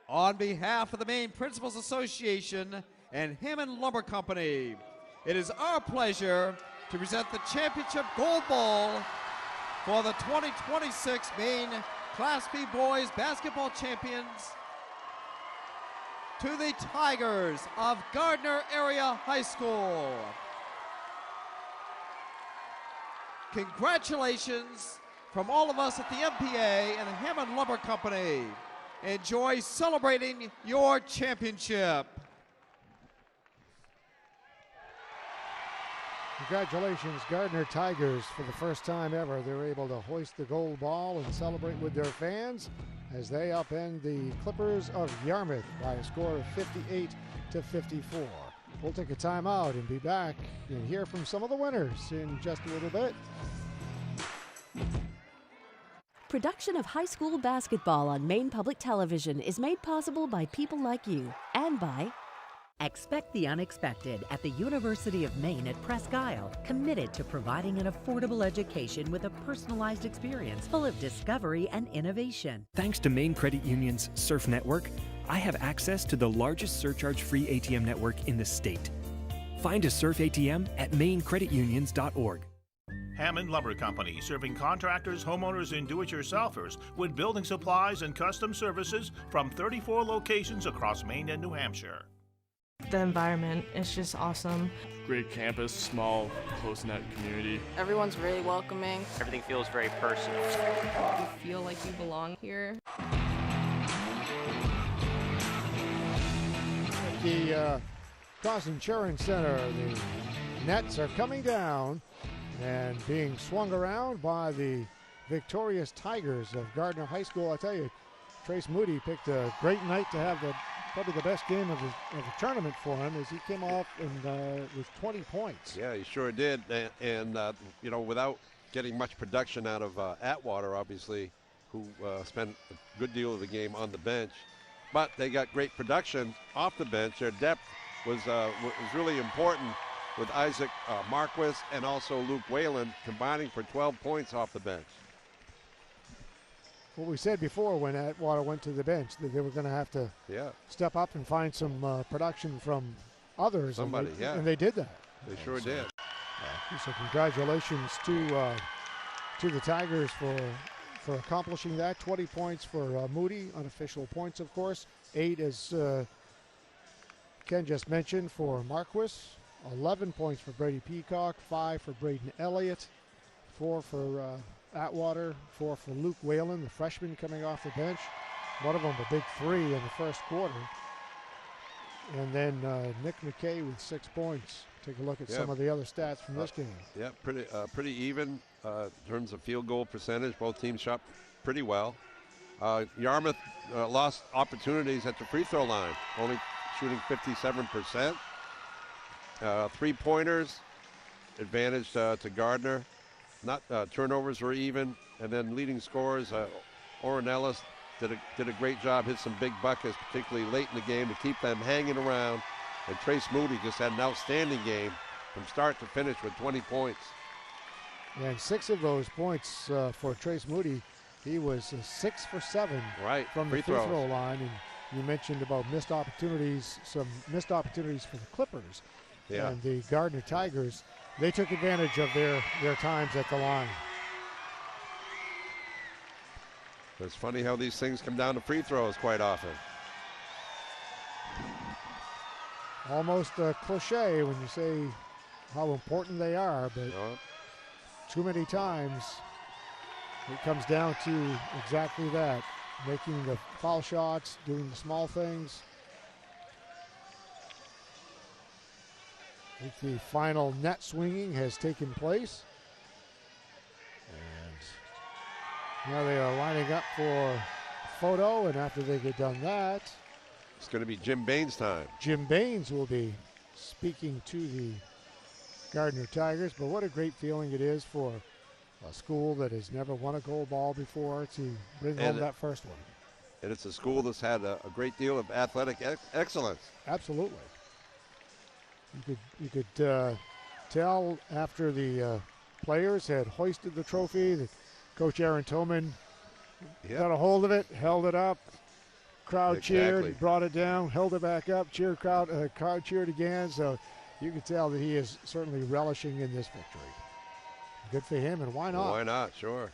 On behalf of the Maine Principals Association and Hammond Lumber Company, it is our pleasure to present the championship gold ball for the 2026 Maine Class B Boys Basketball Champions to the Tigers of Gardiner Area High School. Congratulations from all of us at the MPA and the Hammond Lumber Company. Enjoy celebrating your championship. Congratulations, Gardiner Tigers. For the first time ever, they're able to hoist the gold ball and celebrate with their fans as they upend the Clippers of Yarmouth by a score of 58-54. We'll take a timeout and be back and hear from some of the winners in just a little bit. Production of high school basketball on Maine Public Television is made possible by people like you and by Expect the unexpected at the University of Maine at Presque Isle, committed to providing an affordable education with a personalized experience full of discovery and innovation. Thanks to Maine Credit Union's Surf Network, I have access to the largest surcharge-free ATM network in the state. Find a Surf ATM at mainecreditunions.org. Hammond Lumber Company, serving contractors, homeowners, and do-it-yourselfers with building supplies and custom services from 34 locations across Maine and New Hampshire. The environment is just awesome. Great campus, small, close-knit community. Everyone's really welcoming. Everything feels very personal. You feel like you belong here. At the Cross Insurance Center, the nets are coming down and being swung around by the victorious Tigers of Gardiner High School. I tell you, Trace Moody picked a great night to have probably the best game of the tournament for him, as he came off with 20 points. Yeah, he sure did. And you know, without getting much production out of Atwater, obviously, who spent a good deal of the game on the bench. But they got great production off the bench. Their depth was really important, with Isaac Marquis and also Luke Whalen combining for 12 points off the bench. What we said before when Atwater went to the bench, that they were going to have to step up and find some production from others. Somebody, and they did that. They sure did. So congratulations to the Tigers for accomplishing that. 20 points for Moody, unofficial points, of course. 8, as Ken just mentioned, for Marquis. 11 points for Brady Peacock. 5 for Braden Elliott. 4 for Atwater. 4 for Luke Whalen, the freshman coming off the bench. One of them a big 3 in the first quarter. And then Nick McKay with 6 points. Take a look at some of the other stats from this game. Yeah, pretty even in terms of field goal percentage. Both teams shot pretty well. Yarmouth lost opportunities at the free throw line, only shooting 57%. 3-pointers, advantage to Gardiner. Not turnovers were even, and then leading scorers. Orrin Ellis did a great job, hit some big buckets, particularly late in the game, to keep them hanging around. And Trace Moody just had an outstanding game from start to finish with 20 points. And 6 of those points for Trace Moody He was 6 for 7 from the free throws. throw line. And you mentioned about missed opportunities, some missed opportunities for the Clippers. Yeah. And the Gardiner Tigers, they took advantage of their times at the line. It's funny how these things come down to free throws quite often. Almost a cliche when you say how important they are, but too many times it comes down to exactly that, making the foul shots, doing the small things. I think the final net swinging has taken place. And now they are lining up for a photo, and after they get done that, it's going to be Jim Bain's time. Jim Baines will be speaking to the Gardiner Tigers, but what a great feeling it is for a school that has never won a gold ball before to bring home that first one. And it's a school that's had a great deal of athletic excellence. Absolutely. You could tell after the players had hoisted the trophy that Coach Aaron Tillman got a hold of it, held it up, crowd cheered, brought it down, held it back up, crowd cheered again. So you can tell that he is certainly relishing in this victory. Good for him, and why not? Well, why not? Sure.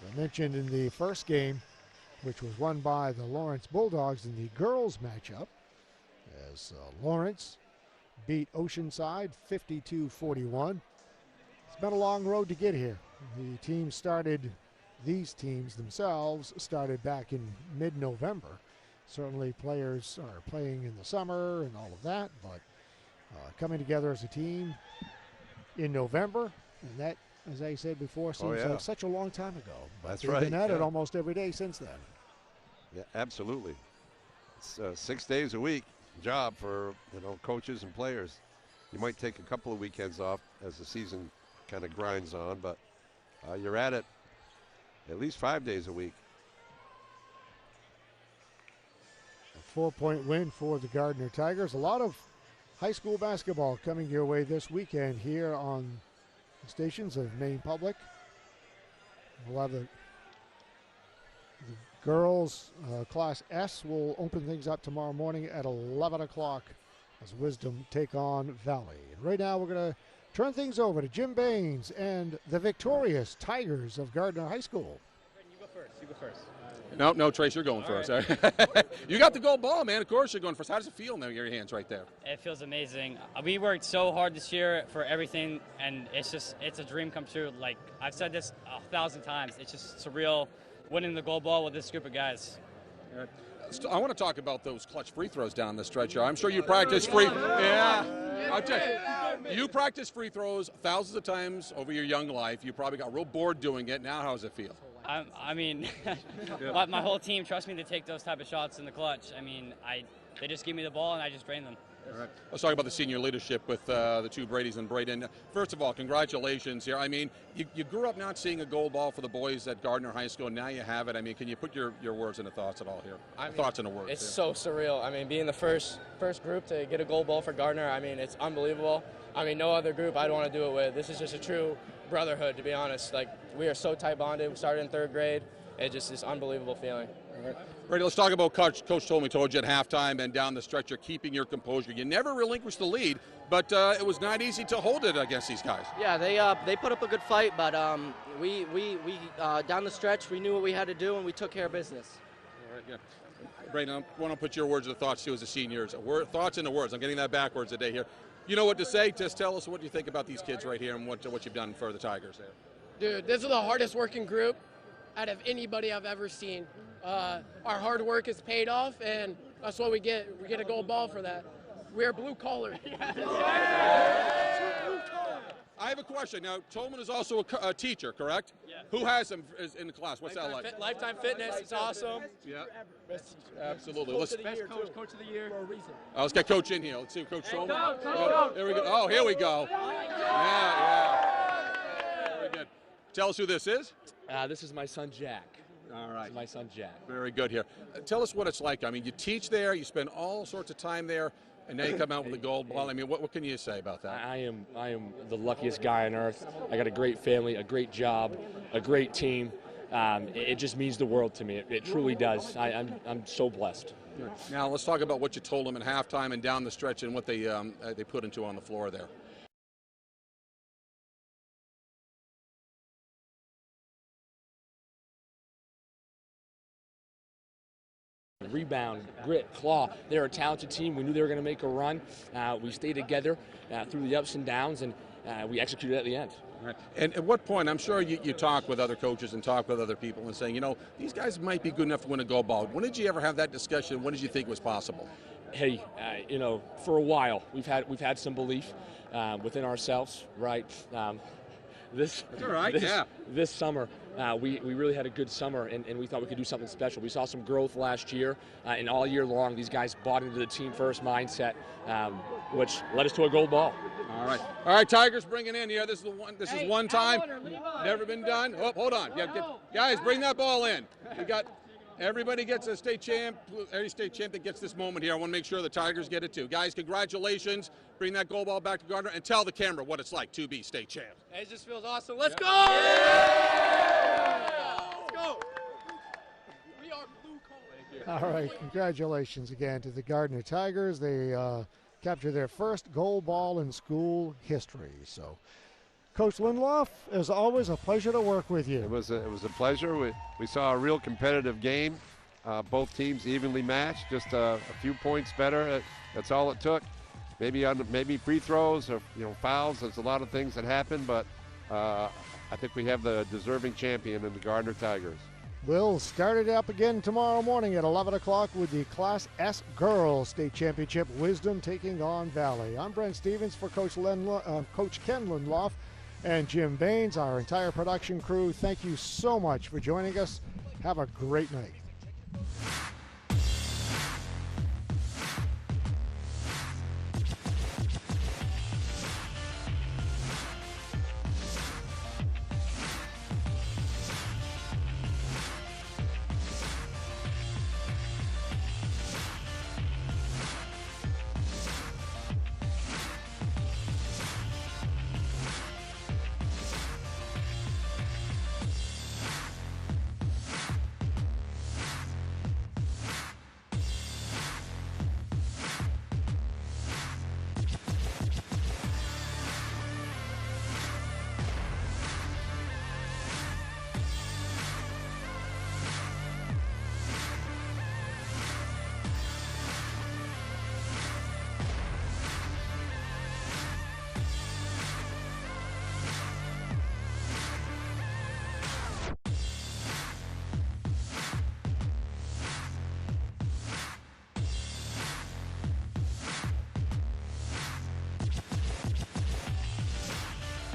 I mentioned in the first game, which was won by the Lawrence Bulldogs in the girls matchup, as Lawrence beat Oceanside 52-41. It's been a long road to get here. These teams themselves started back in mid-November. Certainly players are playing in the summer and all of that, but coming together as a team in November, and that, as I said before, seems like such a long time ago. But That's they've right. been at it almost every day since then. Yeah, absolutely. It's 6 days a week job for coaches and players. You might take a couple of weekends off as the season kind of grinds on, but you're at it at least 5 days a week. A 4-point win for the Gardiner Tigers. A lot of high school basketball coming your way this weekend here on the stations of Maine Public. We'll have the girls Class S will open things up tomorrow morning at 11 o'clock as Wisdom take on Valley. And right now we're going to turn things over to Jim Baines and the victorious Tigers of Gardiner High School. You go first. No, Trace, you're going first. Right. You got the gold ball, man. Of course you're going first. How does it feel now? Your hands right there. It feels amazing. We worked so hard this year for everything, and it's a dream come true. Like, I've said this 1,000 times. It's just surreal winning the gold ball with this group of guys. I want to talk about those clutch free throws down the stretch here. I'm sure you practice I'll tell you practice free throws thousands of times over your young life. You probably got real bored doing it. Now how does it feel? I mean, my whole team trusts me to take those type of shots in the clutch. I mean, they just give me the ball and I just drain them. All right. Let's talk about the senior leadership with the two Bradys and Braden. First of all, congratulations here. I mean, you grew up not seeing a gold ball for the boys at Gardiner High School, and now you have it. I mean, can you put your words into thoughts at all here? Thoughts into words. It's so surreal. I mean, being the first group to get a gold ball for Gardiner, I mean, it's unbelievable. I mean, no other group I'd want to do it with. This is just a true brotherhood, to be honest. Like, we are so tight bonded. We started in 3rd grade. It's just this unbelievable feeling. All right. Brady, let's talk about Coach told you at halftime and down the stretch you're keeping your composure. You never relinquished the lead, but it was not easy to hold it against these guys. Yeah, they put up a good fight, but we down the stretch, we knew what we had to do, and we took care of business. All right, yeah. Brady, I want to put your words into thoughts, too, as a seniors. Thoughts into words. I'm getting that backwards today here. You know what to say. Just tell us what you think about these kids right here and what you've done for the Tigers there. Dude, this is the hardest working group out of anybody I've ever seen. Our hard work is paid off, and that's what we get. We get a gold ball for that. We're blue collar. I have a question. Now, Tolman is also a teacher, correct? Yeah. Who has him in the class? What's that like? Lifetime Fitness. It's awesome. Yeah. Absolutely. Coach of the year for a reason. Let's get Coach in here. Let's see Coach Tolman. Coach. Here we go. Oh, here we go. Yeah. Very good. Tell us who this is. This is my son, Jack. All right. My son, Jack. Very good here. Tell us what it's like. I mean, you teach there. You spend all sorts of time there. and now you come out with the gold ball. I mean, what can you say about that? I am the luckiest guy on earth. I got a great family, a great job, a great team. It just means the world to me. It truly does. I'm so blessed. Now let's talk about what you told them at halftime and down the stretch and what they put into on the floor there. Rebound, grit, claw. They're a talented team. We knew they were going to make a run. We stayed together through the ups and downs, and we executed at the end. Right. And at what point, I'm sure you talk with other coaches and talk with other people and saying, these guys might be good enough to win a gold ball. When did you ever have that discussion? When did you think was possible? Hey, for a while, we've had some belief within ourselves, right? This summer, we really had a good summer, and we thought we could do something special. We saw some growth last year, and all year long, these guys bought into the team-first mindset, which led us to a gold ball. All right, Tigers bringing in here. This is one time, never been done. Oh, hold on, guys, bring that ball in. We got. Everybody gets a state champ. Every state champ that gets this moment here, I want to make sure the Tigers get it too. Guys, congratulations. Bring that gold ball back to Gardiner and tell the camera what it's like to be state champ. It just feels awesome. Let's go! Let's go! We are blue collar. All right, congratulations again to the Gardiner Tigers. They captured their first gold ball in school history. So, Coach Lindloff, as always, a pleasure to work with you. It was a pleasure. We saw a real competitive game. Both teams evenly matched, just a few points better. That's all it took. Maybe free throws or fouls. There's a lot of things that happen, but I think we have the deserving champion in the Gardiner Tigers. We'll start it up again tomorrow morning at 11 o'clock with the Class S Girls State Championship. Wisdom taking on Valley. I'm Brent Stevens for Coach Ken Lindloff and Jim Baines, our entire production crew. Thank you so much for joining us. Have a great night.